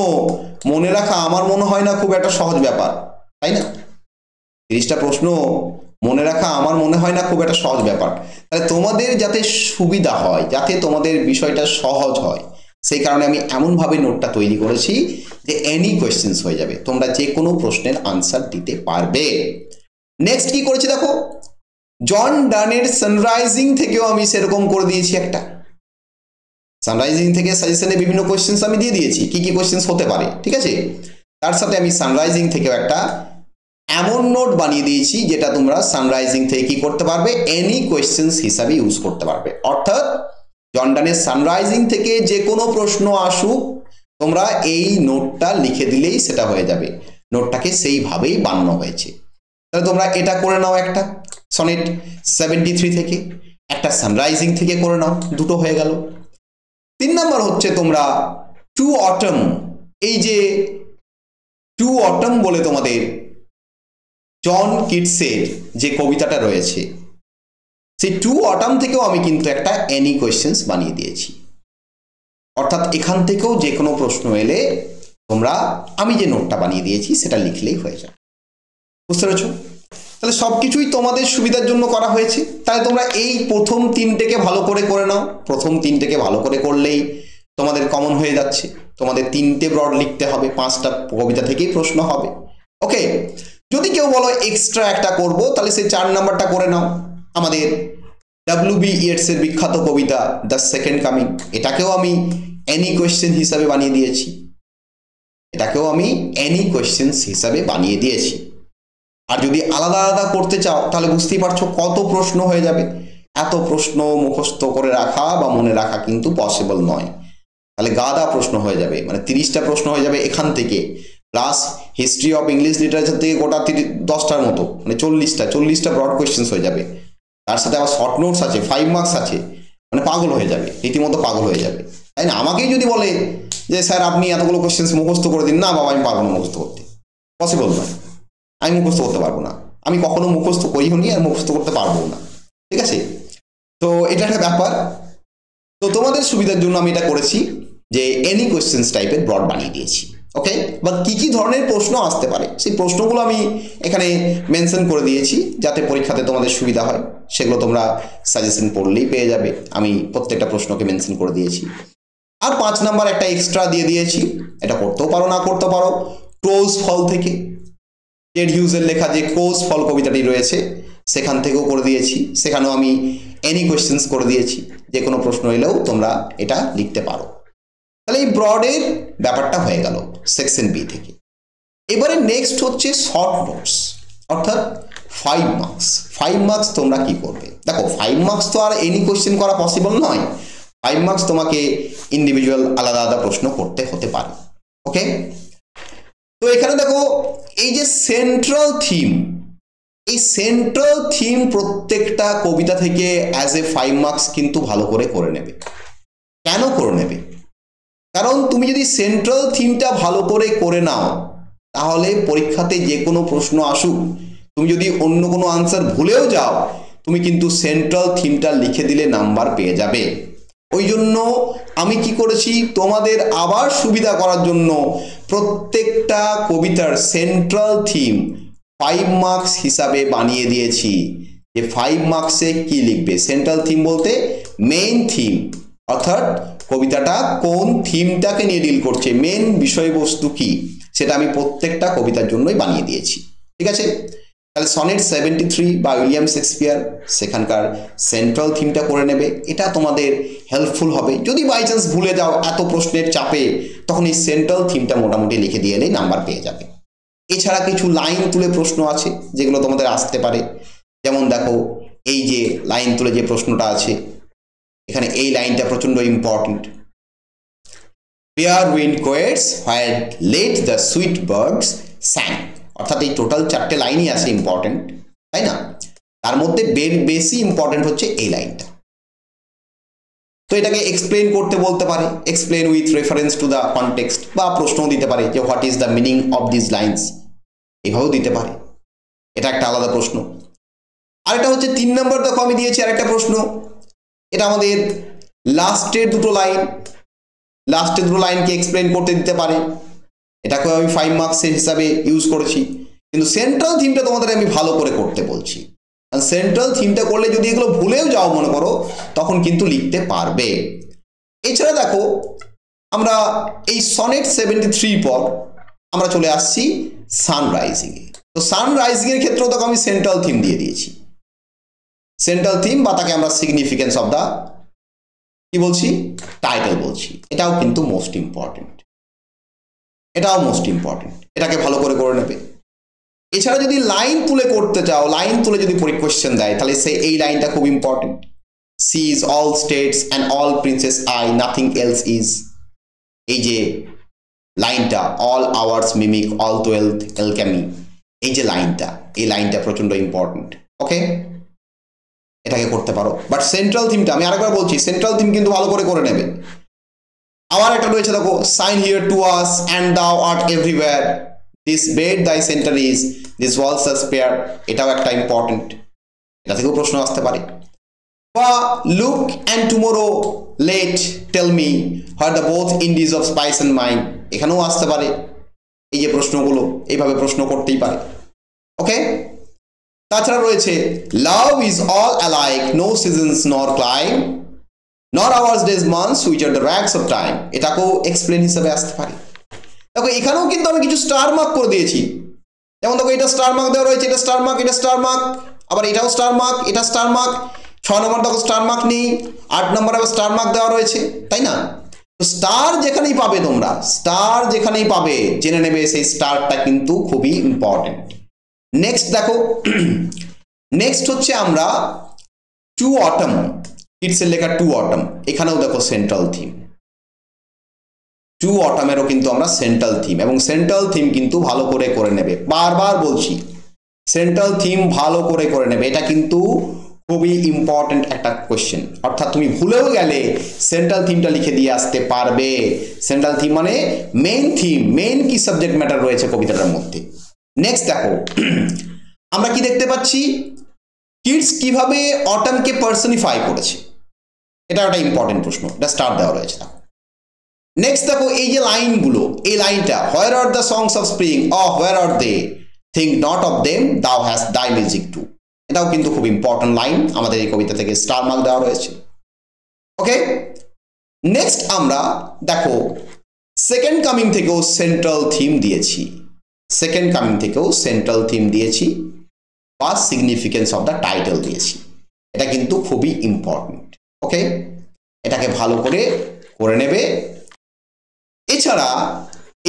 মনে রাখা আমার মনে হয় না খুব একটা সহজ ব্যাপার, তাই না? 30টা প্রশ্ন মনে রাখা আমার মনে হয় না খুব একটা সহজ ব্যাপার। তাহলে তোমাদের যাতে সুবিধা হয়, যাতে তোমাদের বিষয়টা সহজ হয়, সেই কারণে আমি এমনভাবে নোটটা তৈরি করেছি যে এনি কোয়েশ্চেন্স হয়ে যাবে, তোমরা যে কোনো প্রশ্নের আনসার দিতে পারবে। নেক্সট কি করেছি দেখো, জন ডানের সানরাইজিং থেকেও আমি সেরকম করে দিয়েছি একটা। সানরাইজিং থেকে সাজেশনে বিভিন্ন কোয়েশ্চেন্স আমি দিয়ে দিয়েছি, কি কি কোয়েশ্চেন্স হতে পারে, ঠিক আছে? তার সাথে আমি সানরাইজিং থেকেও একটা এমন নোট বানিয়ে দিয়েছি যেটা তোমরা সানরাইজিং থেকে কি করতে পারবে, এনি কোয়েশ্চেন্স হিসাবে ইউজ করতে পারবে। অর্থাৎ জন ডানের সানরাইজিং থেকে যে কোনো প্রশ্ন আসুক, তোমরা এই নোটটা লিখে দিলেই সেটা হয়ে যাবে। নোটটাকে সেইভাবেই বানানো হয়েছে। তাহলে তোমরা এটা করে নাও, একটা সনেট 73 থেকে, একটা সানরাইজিং থেকে করে নাও, দুটো হয়ে গেল। 3 নাম্বার হচ্ছে তোমরা টু অটম, এই যে টু অটম বলে তোমাদের জন কিটসের যে কবিতাটা রয়েছে, সেই টু অটম থেকেও আমি কিন্তু একটা এনি কোয়েশ্চেন্স বানিয়ে দিয়েছি। অর্থাৎ এখান থেকেও যে কোনো প্রশ্ন এলে তোমরা আমি যে নোটটা বানিয়ে দিয়েছি সেটা লিখলেই হয়ে যাবে। বুঝতে পেরেছ? তাহলে সব কিছুই তোমাদের সুবিধার জন্য করা হয়েছে। তাহলে তোমরা এই প্রথম 3টেকে ভালো করে করে নাও। প্রথম 3টেকে ভালো করে করলেই তোমাদের কমন হয়ে যাচ্ছে। তোমাদের 3টে ব্রড লিখতে হবে, 5টা কবিতা থেকেই প্রশ্ন হবে। ওকে, যদি কেউ বলো এক্সট্রা একটা করব, তাহলে সেই 4 নাম্বারটা করে নাও। আমাদের WB ইয়েটসের বিখ্যাত কবিতা দ্য সেকেন্ড কামিং, এটাকেও আমি এনি কোয়েশ্চেন হিসাবে বানিয়ে দিয়েছি। এটাকেও আমি এনি কোয়েশ্চেন্স হিসাবে বানিয়ে দিয়েছি। আর যদি আলাদা আলাদা করতে চাও তাহলে বুঝতেই পারছো কত প্রশ্ন হয়ে যাবে। এত প্রশ্ন মুখস্থ করে রাখা বা মনে রাখা কিন্তু পসিবল নয়। তাহলে গাদা প্রশ্ন হয়ে যাবে, মানে 30টা প্রশ্ন হয়ে যাবে এখান থেকে, plus history of English literature থেকে গোটা 10টার মতো, মানে 40টা ব্রড কোয়েশ্চেন্স হয়ে যাবে। তার সাথে আবার শর্ট নোটস আছে, 5 মার্কস আছে, মানে পাগল হয়ে যাবে, রীতিমতো পাগল হয়ে যাবে, তাই না? আমাকেই যদি বলে যে স্যার আপনি এতগুলো কোয়েশ্চেন্স মুখস্থ করে দিন, না বাবা আমি পারবো না মুখস্থ করতে, পসিবল নয়, আমি মুখস্থ করতে পারবো না, আমি কখনো মুখস্থ করিও নি আর মুখস্থ করতে পারবো না। ঠিক আছে, তো এটা একটা ব্যাপার। তো তোমাদের সুবিধার জন্য আমি এটা করেছি যে এনি কোয়েশ্চেন্স টাইপের ব্রড বানিয়ে দিয়েছি। ওকে, বা কি কি ধরনের প্রশ্ন আসতে পারে সেই প্রশ্নগুলো আমি এখানে মেনশন করে দিয়েছি, যাতে পরীক্ষাতে তোমাদের সুবিধা হয়। সেগুলো তোমরা সাজেশন পড়লেই পেয়ে যাবে, আমি প্রত্যেকটা প্রশ্নকে মেনশন করে দিয়েছি। আর 5 নাম্বার একটা এক্সট্রা দিয়ে দিয়েছি, এটা করতেও পারো না করতে পারো, ক্রোজ ফল থেকে, টেড হিউজের লেখা যে ক্রোজ ফল কবিতাটি রয়েছে সেখান থেকেও করে দিয়েছি। সেখানেও আমি এনি কোয়েশ্চেন্স করে দিয়েছি, যে কোনো প্রশ্ন এলেও তোমরা এটা লিখতে পারো। তাহলে এই ব্রডের ব্যাপারটা হয়ে গেল সেকশন বি থেকে। এবারে নেক্সট হচ্ছে শর্ট নোটস, অর্থাৎ 5 মার্কস। 5 মার্কস তোমরা কি করবে? দেখো 5 মার্কস তো আর এনি কোয়েশ্চেন করা পসিবল নয়। 5 মার্কস তোমাকে ইন্ডিভিজুয়াল আলাদা আলাদা প্রশ্ন করতে হতে পারে। ওকে, তো এখানে দেখো এই যে সেন্ট্রাল থিম, এই সেন্ট্রাল থিম প্রত্যেকটা কবিতা থেকে অ্যাজ এ 5 মার্কস কিন্তু ভালো করে করে নেবে। কেন করে নেবে? কারণ তুমি যদি সেন্ট্রাল থিমটা ভালো করে নাও, তাহলে পরীক্ষাতে যে কোনো প্রশ্ন আসুক, তুমি যদি অন্য কোনো আনসার ভুলেও যাও, তুমি কিন্তু সেন্ট্রাল থিমটা লিখে দিলে নাম্বার পেয়ে যাবে। ওই জন্য আমি কি করেছি, তোমাদের আবার সুবিধা করার জন্য প্রত্যেকটা কবিতার সেন্ট্রাল থিম 5 মার্কস হিসাবে বানিয়ে দিয়েছি। যে 5 মার্কসে কি লিখবে? সেন্ট্রাল থিম বলতে মেইন থিম, অর্থাৎ কবিতাটা কোন থিমটাকে নিয়ে ডিল করছে, মেন বিষয়বস্তু কি, সেটা আমি প্রত্যেকটা কবিতার জন্যই বানিয়ে দিয়েছি। ঠিক আছে, তাহলে সনেট 73 বা উইলিয়াম শেক্সপিয়ার, সেখানকার সেন্ট্রাল থিমটা করে নেবে। এটা তোমাদের হেল্পফুল হবে। যদি বাই চান্স ভুলে যাও এত প্রশ্নের চাপে, তখন এই সেন্ট্রাল থিমটা মোটামুটি লিখে দিয়ে এলেই নাম্বার পেয়ে যাবে। এছাড়া কিছু লাইন তুলে প্রশ্ন আছে যেগুলো তোমাদের আসতে পারে। যেমন দেখো এই যে লাইন তুলে যে প্রশ্নটা আছে, এখানে এই লাইনটা প্রচন্ড important. Fair wind quaits while late the sweet birds sang, অর্থাৎ এই টোটাল 4টে লাইনই আছে ইম্পর্টেন্ট, তাই না? তার মধ্যে বেশি ইম্পর্টেন্ট হচ্ছে এই লাইনটা। তো এটাকে এক্সপ্লেন করতে বলতে পারে, explain with reference to the context, বা প্রশ্নও দিতে পারে যে what is the meaning of this lines, এভাবেও দিতে পারে। এটা একটা আলাদা প্রশ্ন। আরেকটা হচ্ছে 3 নম্বর, দেখো আমি দিয়েছি আরেকটা প্রশ্ন। এটা আমাদের লাস্টের দুটো লাইনকে এক্সপ্লেন করতে দিতে পারে। এটাকেও আমি 5 মার্কসের হিসাবে ইউজ করেছি। কিন্তু সেন্ট্রাল থিমটা তোমাদের আমি ভালো করে করতে বলছি। সেন্ট্রাল থিমটা করলে যদি এগুলো ভুলেও যাও মনে করো, তখন কিন্তু লিখতে পারবে। এছাড়া দেখো আমরা এই সনেট 73 পর আমরা চলে আসছি সানরাইজিং এ। তো সানরাইজিং এর ক্ষেত্রেও দেখো আমি সেন্ট্রাল থিম দিয়ে দিয়েছি। সেন্ট্রাল থিম বা তাকে আমরা সিগনিফিকেন্স অফ দ্য কি বলছি, টাইটেল বলছি। এটাও কিন্তু মোস্ট ইম্পর্টেন্ট, এটাকে ভালো করে নেবে। এছাড়া যদি লাইন তুলে করতে চাও, লাইন তুলে যদি কোয়েশ্চেন দেয়, তাহলে সে এই লাইনটা খুব important. She is all states and all princes I, nothing else is. এই যে লাইনটা all hours mimic all twelfth alchemy, এই যে লাইনটা, এই লাইনটা প্রচন্ড ইম্পর্টেন্ট। ওকে, এটাকে করতে পারো। বাট সেন্ট্রাল থিমটা আমি আরেকবার বলছি, সেন্ট্রাল থিম কিন্তু ভালো করে নেবে। আবার একটা রয়েছে দেখো, shine here to us and thou art everywhere, this bed thy centre is, this walls are sphere, এটাও একটা ইম্পর্টেন্ট, এটা থেকেও প্রশ্ন আসতে পারে। বা look and tomorrow late tell me what the both Indies of spice and mind, এখানেও আসতে পারে। এই যে প্রশ্নগুলো এইভাবে প্রশ্ন করতেই পারে। ওকে, তাছাড়া রয়েছে love is all alike no seasons nor clime nor hours days months which are the rags of time, এটাকেও এক্সপ্লেন হিসেবে আসতে পারে। দেখো এখানেও কিন্তু আমি কিছু স্টার মার্ক করে দিয়েছি, যেমন দেখো এটা স্টার মার্ক দেওয়া রয়েছে, এটা স্টার মার্ক, এটা স্টার মার্ক, আবার এটাও স্টার মার্ক, এটা স্টার মার্ক। 6 নম্বর দেখো স্টার মার্ক নেই, 8 নম্বরে আবার স্টার মার্ক দেওয়া রয়েছে, তাই না? তো স্টার যেখানেই পাবে তোমরা, স্টার যেখানেই পাবে জেনে নেবে সেই স্টারটা কিন্তু খুবই ইম্পর্টেন্ট। নেক্সট দেখো, নেক্সট হচ্ছে আমরা টু অটম, কিডসের লেখা টু অটম, এখানেও দেখো সেন্ট্রাল থিম, টু অটমেরও কিন্তু আমরা সেন্ট্রাল থিম, এবং সেন্ট্রাল থিম কিন্তু ভালো করে নেবে, বারবার বলছি সেন্ট্রাল থিম ভালো করে নেবে, এটা কিন্তু খুবই ইম্পর্টেন্ট একটা কোয়েশ্চেন। অর্থাৎ তুমি ভুলেও গেলে সেন্ট্রাল থিমটা লিখে দিয়ে আসতে পারবে। সেন্ট্রাল থিম মানে মেইন থিম, মেইন কি সাবজেক্ট ম্যাটার রয়েছে কবিতাটার মধ্যে। নেক্সট দেখো, আমরা কি দেখতে পাচ্ছি, কিডস কিভাবে অটমকে পার্সনিফাই করেছে, এটা একটা ইম্পর্টেন্ট প্রশ্ন, এটা স্টার দেওয়া রয়েছে। নেক্সট দেখো এই যে লাইনগুলো, এই লাইনটা where are the songs of spring uh where are they think not of them thou has thy music too, এটাও কিন্তু খুব ইম্পর্টেন্ট লাইন, আমাদের এই কবিতা থেকে স্টার মার্ক দেওয়া রয়েছে। ওকে, নেক্সট আমরা দেখো সেকেন্ড কামিং থেকেও সেন্ট্রাল থিম দিয়েছি, সেকেন্ড কামিং থেকেও সেন্ট্রাল থিম দিয়েছি বা সিগনিফিকেন্স অফ দ্য টাইটেল দিয়েছি, এটা কিন্তু খুবই ইম্পর্টেন্ট। ওকে, এটাকে ভালো করে নেবে। এছাড়া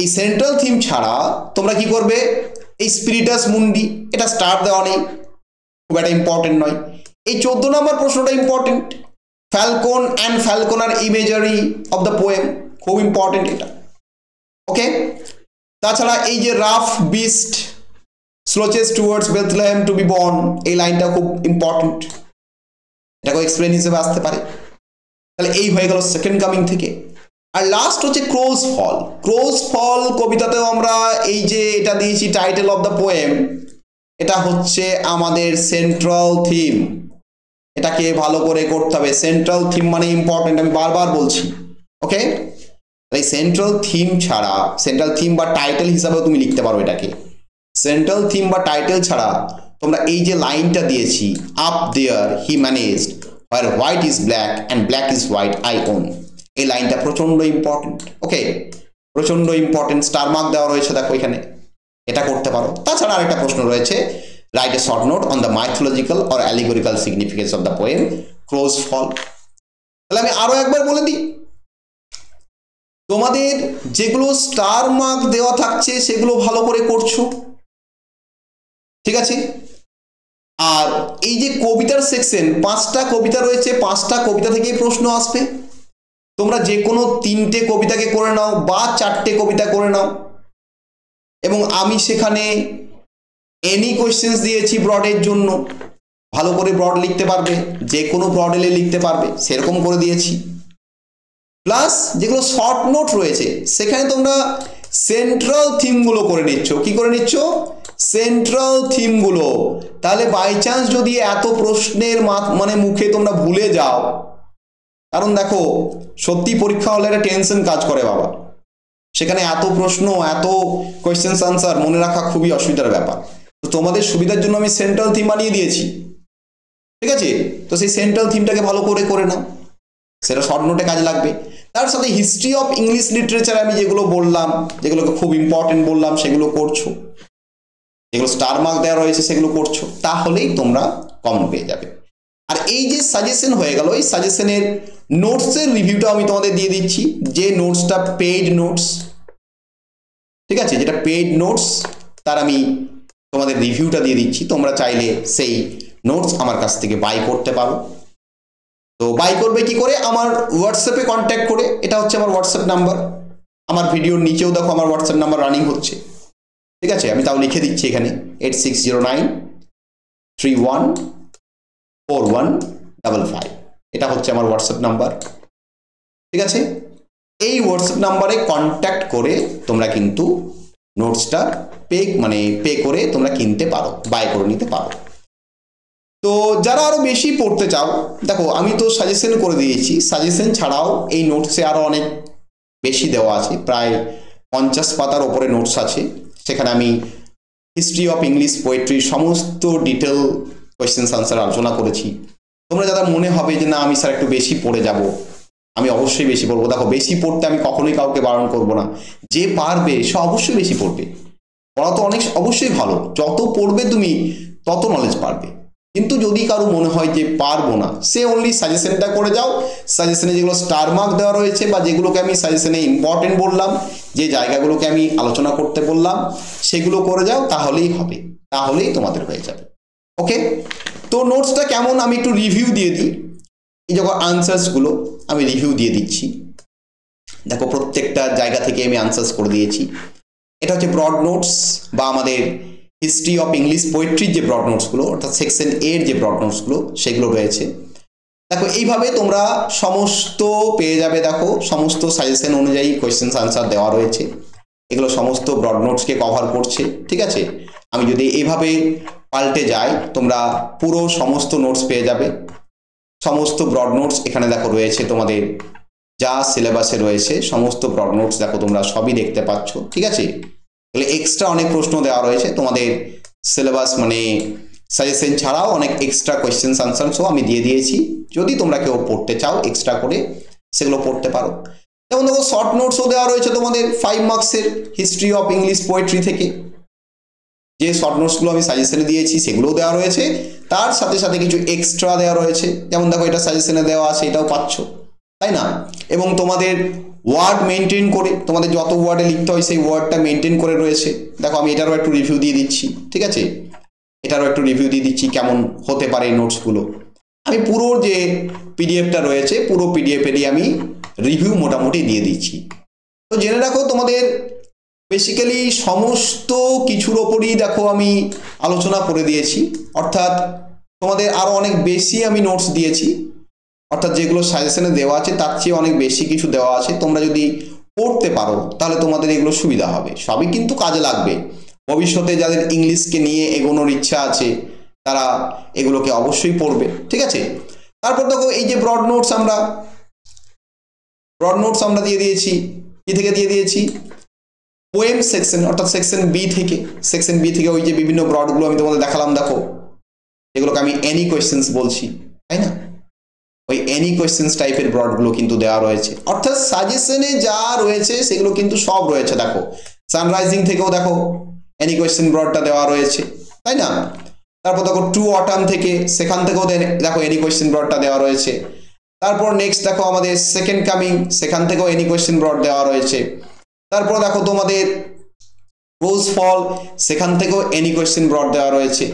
এই সেন্ট্রাল থিম ছাড়া তোমরা কি করবে, এই স্পিরিটাস মুন্ডি, এটা স্টার দেওয়া নেই, খুব একটা ইম্পর্টেন্ট নয়। এই 14 নম্বর প্রশ্নটা important, falcon and falconer imagery of the poem, খুব ইম্পর্টেন্ট এটা। ওকে, তাছাড়া এই যে rough beast slouches towards Bethlehem to be born, এই লাইনটা খুব ইম্পর্টেন্ট, এটাকে এক্সপ্লেন হিসেবে আসতে পারে। তাহলে এই হয়ে গেল সেকেন্ড কামিং থেকে। আর লাস্ট হচ্ছে ক্রোজ ফল, ক্রোজ ফল কবিতাতেও আমরা এই যে এটা দিয়েছি টাইটেল অফ দ্য পোয়েম, এটা হচ্ছে আমাদের সেন্ট্রাল থিম, এটাকে ভালো করে করতে হবে। সেন্ট্রাল থিম মানে ইম্পর্টেন্ট, আমি বারবার বলছি। ওকে, এই সেন্ট্রাল থিম ছাড়া, সেন্ট্রাল থিম বা টাইটেল হিসাবেও তুমি লিখতে পারো এটাকে। সেন্ট্রাল থিম বা টাইটেল ছাড়া তোমরা এই যে লাইনটা দিয়েছি, up there he managed where white is black and black is white I own, এই লাইনটা প্রচন্ড ইম্পর্টেন্ট। ওকে, প্রচন্ড ইম্পর্টেন্ট, স্টার মার্ক দেওয়া রয়েছে দেখো এখানে, এটা করতে পারো। তাছাড়া আরেকটা প্রশ্ন রয়েছে, write a short note on the mythological or allegorical significance of the poem Crow's Fall. তাহলে আমি আরো একবার বলে দিই, তোমাদের যেগুলো স্টার মার্ক দেওয়া থাকছে সেগুলো ভালো করে করছো, ঠিক আছে? আর এই যে কবিতার সেকশন, 5টা কবিতা রয়েছে, 5টা কবিতা থেকেই প্রশ্ন আসবে। তোমরা যে কোনো 3টে কবিতাকে করে নাও বা 4টে কবিতা করে নাও, এবং আমি সেখানে এনি কোয়েশ্চেন্স দিয়েছি ব্রডের জন্য, ভালো করে ব্রড লিখতে পারবে, যে কোনো ব্রডেলে লিখতে পারবে সেরকম করে দিয়েছি। প্লাস যেগুলো শর্ট নোট রয়েছে সেখানে তোমরা সেন্ট্রাল থিমগুলো করে নিচ্ছ। কি করে নিচ্ছ? সেন্ট্রাল থিমগুলো। তাহলে বাই চান্স যদি এত প্রশ্নের মানে মুখে তোমরা ভুলে যাও, কারণ দেখো সত্যি পরীক্ষা হলে একটা টেনশন কাজ করে বাবা, সেখানে এত প্রশ্ন, এত কোয়েশ্চেন আনসার মনে রাখা খুবই অসুবিধার ব্যাপার। তো তোমাদের সুবিধার জন্য আমি সেন্ট্রাল থিম বানিয়ে দিয়েছি, ঠিক আছে? তো সেই সেন্ট্রাল থিমটাকে ভালো করে নাও, সেটা শর্ট নোটে কাজে লাগবে। তার সাথে হিস্ট্রি অফ ইংলিশ লিটারেচার আমি যেগুলো বললাম, যেগুলোকে খুব ইম্পর্টেন্ট বললাম, সেগুলো করছো, যেগুলো স্টার মার্ক দেওয়া রয়েছে সেগুলো করছো, তাহলেই তোমরা কমন পেয়ে যাবে। আর এই যে সাজেশন হয়ে গেল, এই সাজেশনের নোটসের রিভিউটা আমি তোমাদের দিয়ে দিচ্ছি, যে নোটসটা পেইড নোটস, ঠিক আছে, যেটা পেইড নোটস তার আমি তোমাদের রিভিউটা দিয়ে দিচ্ছি। তোমরা চাইলে সেই নোটস আমার কাছ থেকে বাই করতে পারো। তো বাই করবে কি করে? আমার হোয়াটসঅ্যাপে কন্ট্যাক্ট করে, এটা হচ্ছে আমার হোয়াটসঅ্যাপ নাম্বার, আমার ভিডিওর নিচেও দেখো আমার হোয়াটসঅ্যাপ নাম্বার রানিং হচ্ছে, ঠিক আছে? আমি তাও লিখে দিচ্ছি এখানে 8609314155, এটা হচ্ছে আমার হোয়াটসঅ্যাপ নাম্বার, ঠিক আছে? এই হোয়াটসঅ্যাপ নাম্বারে কন্ট্যাক্ট করে তোমরা কিন্তু নোটসটা পে করে তোমরা কিনতে পারো, বাই করে নিতে পারো। তো যারা আরো বেশি পড়তে চাও, দেখো আমি তো সাজেশন করে দিয়েছি, সাজেশন ছাড়াও এই নোটসে আরো অনেক বেশি দেওয়া আছে, প্রায় 50 পাতার ওপরে নোটস আছে। সেখানে আমি হিস্ট্রি অফ ইংলিশ পোয়েট্রির সমস্ত ডিটেল কোয়েশ্চেন্স আনসার আলোচনা করেছি। তোমরা যারা মনে হবে যে না আমি স্যার একটু বেশি পড়ে যাব, আমি অবশ্যই বেশি পড়বো। দেখো বেশি পড়তে আমি কখনোই কাউকে বারণ করবো না, যে পারবে সে অবশ্যই বেশি পড়বে। পড়া তো অনেক অবশ্যই ভালো, যত পড়বে তুমি তত নলেজ পারবে। কিন্তু যদি কারো মনে হয় যে পারবো না, সে অনলি সাজেশনটা করে যাও। সাজেশনে যেগুলো স্টার মার্ক দেওয়া রয়েছে বা যেগুলোকে আমি সাজেশনে ইম্পর্টেন্ট বললাম, যে জায়গাগুলোকে আমি আলোচনা করতে বললাম, সেগুলো করে যাও, তাহলেই হবে, তাহলেই তোমাদের হয়ে যাবে। ওকে, তো নোটসটা কেমন আমি একটু রিভিউ দিয়ে দিই। এই যখন আনসার্সগুলো আমি রিভিউ দিয়ে দিচ্ছি, দেখো প্রত্যেকটা জায়গা থেকে আমি আনসার্স করে দিয়েছি। এটা হচ্ছে ব্রড নোটস বা আমাদের হিস্ট্রি অফ ইংলিশ পোয়েট্রির যে ব্রড নোটসগুলো, অর্থাৎ সেকশন এর যে ব্রড নোটসগুলো সেগুলো রয়েছে। দেখো এইভাবে তোমরা সমস্ত পেয়ে যাবে, দেখো সমস্ত সাজেশন অনুযায়ী কোয়েশ্চেন আনসার দেওয়া রয়েছে, এগুলো সমস্ত ব্রড নোটসকে কভার করছে, ঠিক আছে? আমি যদি এইভাবে পাল্টে যাই, তোমরা পুরো সমস্ত নোটস পেয়ে যাবে। সমস্ত ব্রড নোটস এখানে দেখো রয়েছে, তোমাদের যা সিলেবাসে রয়েছে সমস্ত ব্রড নোটস দেখো তোমরা সবই দেখতে পাচ্ছ, ঠিক আছে? তাহলে এক্সট্রা অনেক প্রশ্ন দেওয়া রয়েছে তোমাদের সিলেবাস, মানে সাজেশন ছাড়াও অনেক এক্সট্রা কোয়েশ্চেন আনসারসও আমি দিয়ে দিয়েছি। যদি তোমরা কেউ পড়তে চাও এক্সট্রা করে, সেগুলো পড়তে পারো। যেমন দেখো শর্ট নোটসও দেওয়া রয়েছে তোমাদের 5 মার্কসের হিস্ট্রি অফ ইংলিশ পোয়েট্রি থেকে, যে শর্ট নোটসগুলো আমি সাজেশনে দিয়েছি সেগুলোও দেওয়া রয়েছে, তার সাথে সাথে কিছু এক্সট্রা দেওয়া রয়েছে। যেমন দেখো এটা সাজেশনে দেওয়া আছে, এটাও পাচ্ছ, তাই না? এবং তোমাদের ওয়ার্ড মেনটেন করে, তোমাদের যত ওয়ার্ডে লিখতে হয় সেই ওয়ার্ডটা মেনটেন করে রয়েছে। দেখো আমি এটারও একটু রিভিউ দিয়ে দিচ্ছি, ঠিক আছে? এটারও একটু রিভিউ দিয়ে দিচ্ছি কেমন হতে পারে এই নোটসগুলো। আমি পুরো যে পিডিএফটা রয়েছে, পুরো পিডিএফেরই আমি রিভিউ মোটামুটি দিয়ে দিচ্ছি। তো জেনে রাখো তোমাদের বেসিক্যালি সমস্ত কিছুর ওপরই দেখো আমি আলোচনা করে দিয়েছি, অর্থাৎ তোমাদের আরো অনেক বেশি আমি নোটস দিয়েছি, অর্থাৎ যেগুলো সাজেশনে দেওয়া আছে তার চেয়ে অনেক বেশি কিছু দেওয়া আছে। তোমরা যদি পড়তে পারো তাহলে তোমাদের এগুলো সুবিধা হবে, সবই কিন্তু কাজে লাগবে। ভবিষ্যতে যাদের ইংলিশকে নিয়ে এগোনোর ইচ্ছা আছে তারা এগুলোকে অবশ্যই পড়বে, ঠিক আছে? তারপর দেখো এই যে ব্রড নোটস আমরা দিয়ে দিয়েছি। কি থেকে দিয়ে দিয়েছি? পোয়েম সেকশন, অর্থাৎ সেকশন বি থেকে ওই যে বিভিন্ন ব্রডগুলো আমি তোমাদের দেখালাম, দেখো এগুলোকে আমি এনি কোয়েশ্চেন্স বলছি, তাই না? ওই এনি কোয়েশ্চেন্স টাইপের ব্রডগুলো কিন্তু দেওয়া রয়েছে, অর্থাৎ সাজেশনে যা রয়েছে সেগুলো কিন্তু সব রয়েছে। দেখো সানরাইজিং থেকেও দেখো এনি কোয়েশ্চেন ব্রডটা দেওয়া রয়েছে, তাই না? তারপর দেখো ট্রু অটাম থেকে, সেখান থেকেও দেখো এনি কোয়েশ্চেন ব্রডটা দেওয়া রয়েছে। তারপর নেক্সট দেখো আমাদের সেকেন্ড কামিং, সেখান থেকেও এনি কোয়েশ্চেন ব্রড দেওয়া রয়েছে। তারপর দেখো তোমাদের রোজ ফল, সেখান থেকেও এনি কোয়েশ্চেন ব্রড দেওয়া রয়েছে।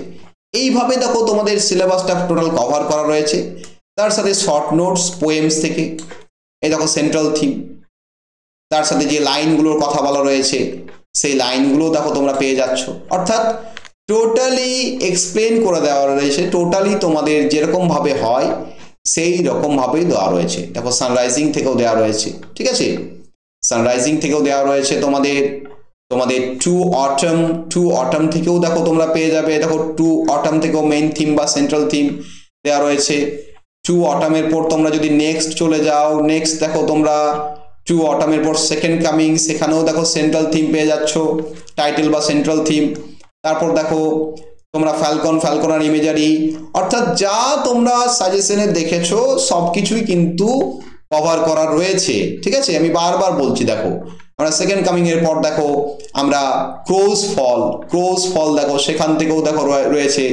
এইভাবে দেখো তোমাদের সিলেবাসটা টোটাল কভার করা রয়েছে। তার সাথে শর্ট নোটস পোয়েমস থেকে, এই দেখো সেন্ট্রাল থিম, তার সাথে যে লাইনগুলোর কথা বলা রয়েছে সেই লাইনগুলো দেখো তোমরা পেয়ে যাচ্ছ, অর্থাৎ টোটালি এক্সপ্লেন করে দেওয়া রয়েছে। টোটালি তোমাদের যেরকম ভাবে হয় সেই রকম ভাবেই দেওয়া রয়েছে। দেখো সানরাইজিং থেকেও দেওয়া রয়েছে, ঠিক আছে? সানরাইজিং থেকেও দেওয়া রয়েছে তোমাদের টু অটম থেকেও দেখো তোমরা পেয়ে যাবে। দেখো টু অটম থেকেও মেইন থিম বা সেন্ট্রাল থিম দেওয়া রয়েছে। টু অটামের পর তোমরা যদি নেক্সট চলে যাও, নেক্সট দেখো তোমরা টু অটামের পর সেকেন্ড কামিং, সেখানেও দেখো সেন্ট্রাল থিম পেয়ে যাচ্ছ, টাইটেল বা সেন্ট্রাল থিম। তারপর দেখো তোমরা ফ্যালকন আর ইমেজারি, অর্থাৎ যা তোমরা সাজেশনে দেখেছো সবকিছুই কিন্তু কভার করা রয়েছে, ঠিক আছে? আমি বারবার বলছি, দেখো আমরা সেকেন্ড কামিং এর পর দেখো আমরা ক্রোজ ফল দেখো, সেখান থেকেও দেখো রয়েছে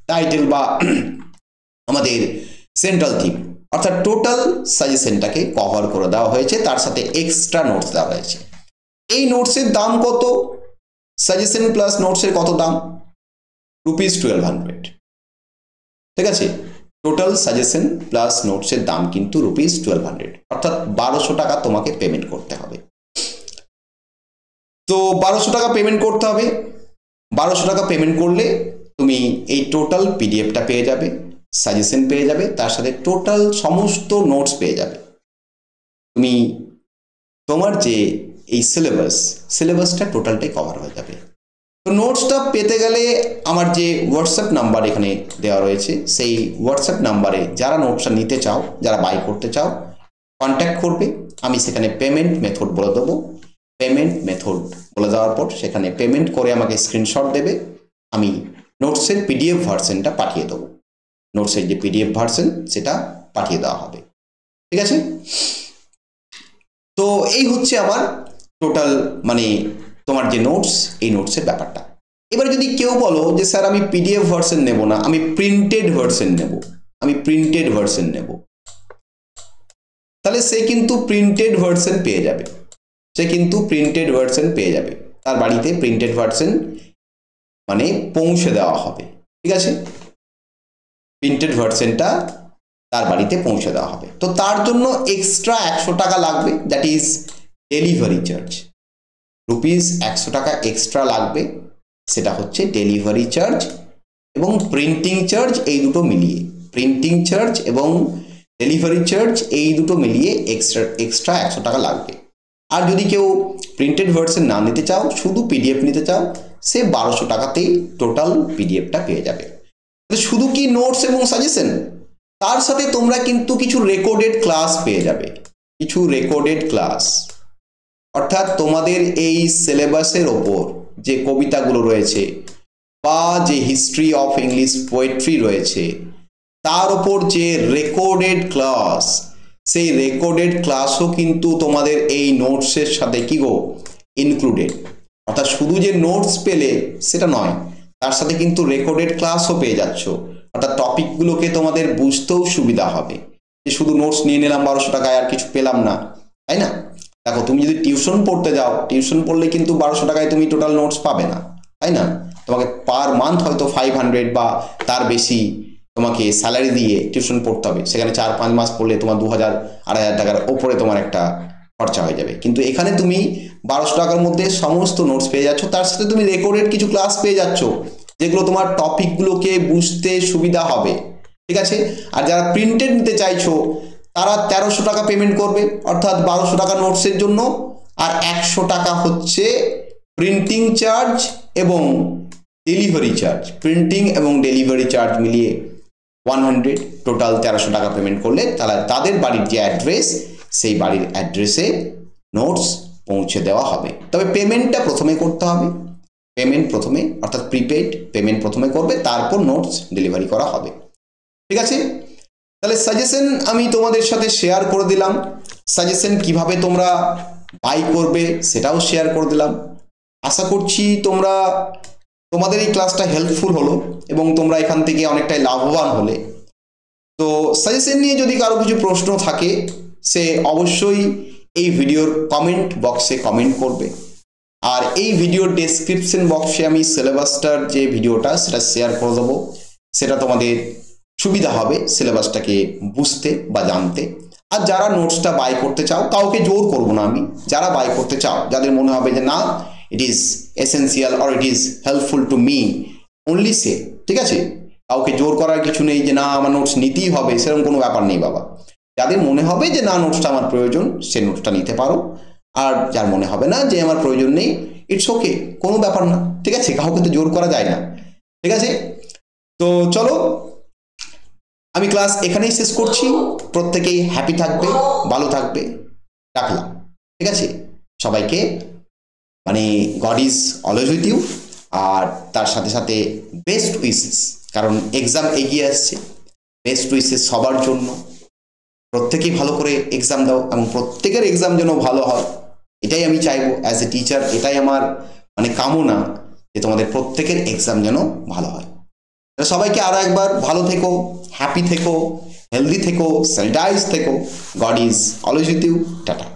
টাইটেল বা আমাদের সেন্ট্রাল থিম, অর্থাৎ টোটাল সাজেশনটাকে কভার করে দেওয়া হয়েছে, তার সাথে এক্সট্রা নোটস দেওয়া হয়েছে। এই নোটসের দাম কত? সাজেশন প্লাস নোটসের কত দাম? ₹1200, ঠিক আছে? টোটাল সাজেশন প্লাস নোটসের দাম কিন্তু ₹1200, অর্থাৎ 1200 টাকা তোমাকে পেমেন্ট করতে হবে। তো 1200 টাকা পেমেন্ট করতে হবে। 1200 টাকা পেমেন্ট করলে তুমি এই টোটাল পিডিএফটা পেয়ে যাবে, সাজেশন পেয়ে যাবে, তার সাথে টোটাল সমস্ত নোটস পেয়ে যাবে। তুমি তোমার যে এই সিলেবাসটা টোটালটাই কভার হয়ে যাবে। তো নোটসটা পেতে গেলে আমার যে হোয়াটসঅ্যাপ নাম্বার এখানে দেওয়া রয়েছে, সেই হোয়াটসঅ্যাপ নাম্বারে যারা নোটসটা নিতে চাও, যারা বাই করতে চাও, কন্ট্যাক্ট করবে। আমি সেখানে পেমেন্ট মেথড বলে দেবো। পেমেন্ট মেথড বলে দেওয়ার পর সেখানে পেমেন্ট করে আমাকে স্ক্রিনশট দেবে, আমি নোটসের পিডিএফ ভার্সনটা পাঠিয়ে দেবো। নোটসের যে পিডিএফ ভার্সন সেটা পাঠিয়ে দেওয়া হবে, ঠিক আছে? তো এই হচ্ছে আমার টোটাল মানে তোমার যে নোটস, এই নোটসের ব্যাপারটা। এবার যদি কেউ বলো যে স্যার আমি পিডিএফ ভার্সন নেব না, আমি প্রিন্টেড ভার্সন নেব, তাহলে সে কিন্তু প্রিন্টেড ভার্সন পেয়ে যাবে। তার বাড়িতে প্রিন্টেড ভার্সন মানে পৌঁছে দেওয়া হবে, ঠিক আছে? প্রিন্টেড ভার্সনটা তার বাড়িতে পৌঁছে দেওয়া হবে। তো তার জন্য এক্সট্রা 100 টাকা লাগবে, that is delivery charge. Rupees 100 টাকা এক্সট্রা লাগবে, সেটা হচ্ছে ডেলিভারি চার্জ এবং প্রিন্টিং চার্জ। এই দুটো মিলিয়ে প্রিন্টিং চার্জ এবং ডেলিভারি চার্জ এই দুটো মিলিয়ে এক্সট্রা 100 টাকা লাগবে। আর যদি কেউ প্রিন্টেড ভার্সন না নিতে চাও, শুধু পিডিএফ নিতে চাও, সে 1200 টাকাতেই টোটাল পিডিএফটা পেয়ে যাবে। শুধু কি নোটস এবং সাজেশন, তার সাথে তোমরা কিন্তু কিছু রেকর্ডেড ক্লাস পেয়ে যাবে। অর্থাৎ তোমাদের এই সিলেবাসের ওপর যে কবিতাগুলো রয়েছে বা যে হিস্ট্রি অফ ইংলিশ পোয়েট্রি রয়েছে, তার ওপর যে রেকর্ডেড ক্লাস, সেই রেকর্ডেড ক্লাসও কিন্তু তোমাদের এই নোটসের সাথে কি গো ইনক্লুডেড। অর্থাৎ শুধু যে নোটস পেলে সেটা নয়, তার সাথে কিন্তু রেকর্ডেড ক্লাসও পেয়ে যাচ্ছ। অর্থাৎ টপিকগুলোকে তোমাদের বুঝতেও সুবিধা হবে, যে শুধু নোটস নিয়ে নিলাম 1200 টাকায় আর কিছু পেলাম না, তাই না? দেখো, তুমি যদি টিউশন পড়তে যাও, টিউশন পড়লে কিন্তু 1200 টাকায় তুমি টোটাল নোটস পাবে না, তাই না? তোমাকে পার মান্থ হয়তো 500 বা তার বেশি তোমাকে স্যালারি দিয়ে টিউশন পড়তে হবে। সেখানে 4-5 মাস পড়লে তোমার 2000-2500 টাকার ওপরে তোমার একটা খরচা হয়ে যাবে। কিন্তু এখানে তুমি 1200 টাকার মধ্যে সমস্ত নোটস পেয়ে যাচ্ছ, তার সাথে তুমি রেকর্ডেড কিছু ক্লাস পেয়ে যাচ্ছ, যেগুলো তোমার টপিকগুলোকে বুঝতে সুবিধা হবে, ঠিক আছে? আর যারা প্রিন্টেড নিতে চাইছো, তারা 1300 টাকা পেমেন্ট করবে, অর্থাৎ 1200 টাকা নোটসের জন্য, আর 100 টাকা হচ্ছে প্রিন্টিং চার্জ এবং ডেলিভারি চার্জ। প্রিন্টিং এবং ডেলিভারি চার্জ মিলিয়ে 100, টোটাল 1300 টাকা পেমেন্ট করলে তাহলে তাদের বাড়ির যে অ্যাড্রেস, সেই বাড়ির অ্যাড্রেসে নোটস পৌঁছে দেওয়া হবে। তবে পেমেন্টটা প্রথমে করতে হবে, অর্থাৎ প্রিপেড পেমেন্ট প্রথমে করবে, তারপর নোটস ডেলিভারি করা হবে, ঠিক আছে? তাহলে সাজেশন আমি তোমাদের সাথে শেয়ার করে দিলাম, সাজেশন কিভাবে তোমরা বাই করবে সেটাও শেয়ার করে দিলাম। আশা করছি তোমাদের এই ক্লাসটা হেল্পফুল হলো এবং তোমরা এখান থেকে অনেকটাই লাভবান হলে। তো সাজেশন নিয়ে যদি কারো কিছু প্রশ্ন থাকে, সে অবশ্যই এই ভিডিওর কমেন্ট বক্সে কমেন্ট করবে। আর এই ভিডিওর ডেসক্রিপশন বক্সে আমি সিলেবাসটার যে ভিডিওটা সেটা শেয়ার করে দেবো, সেটা তোমাদের সুবিধা হবে সিলেবাসটাকে বুঝতে বা জানতে। আর যারা নোটসটা বাই করতে চাও, কাউকে জোর করব না আমি, যারা বাই করতে চাও, যাদের মনে হবে যে না it is essential or it is helpful to me, only say, ঠিক আছে? কাউকে জোর করার কিছু নেই যে না আমার নোটস নিতেই হবে, সেরকম কোনো ব্যাপার নেই বাবা। যাদের মনে হবে যে না নোটসটা আমার প্রয়োজন, সে নোটসটা নিতে পারো। আর যার মনে হবে না যে আমার প্রয়োজন নেই, ইটস ওকে, কোনো ব্যাপার না, ঠিক আছে? কাউকে তো জোর করা যায় না, ঠিক আছে? তো চলো, আমি ক্লাস এখানেই শেষ করছি। প্রত্যেকেই হ্যাপি থাকবে, ভালো থাকবে, রাখলাম, ঠিক আছে? সবাইকে মানে God is always with you. আর তার সাথে সাথে বেস্ট উইশেস, কারণ এক্সাম এগিয়ে আসছে। বেস্ট উইশেস সবার জন্য, প্রত্যেকেই ভালো করে এক্সাম দাও এবং প্রত্যেকের এক্সাম যেন ভালো হয়, এটাই আমি চাইবো অ্যাজ এ টিচার। এটাই আমার মানে কামনা যে তোমাদের প্রত্যেকের এক্সাম যেন ভালো হয়। সবাইকে আরো একবার ভালো থেকো, হ্যাপি থেকো, হেলদি থেকো, স্যানিটাইজ থেকো। God is always with you. Tata.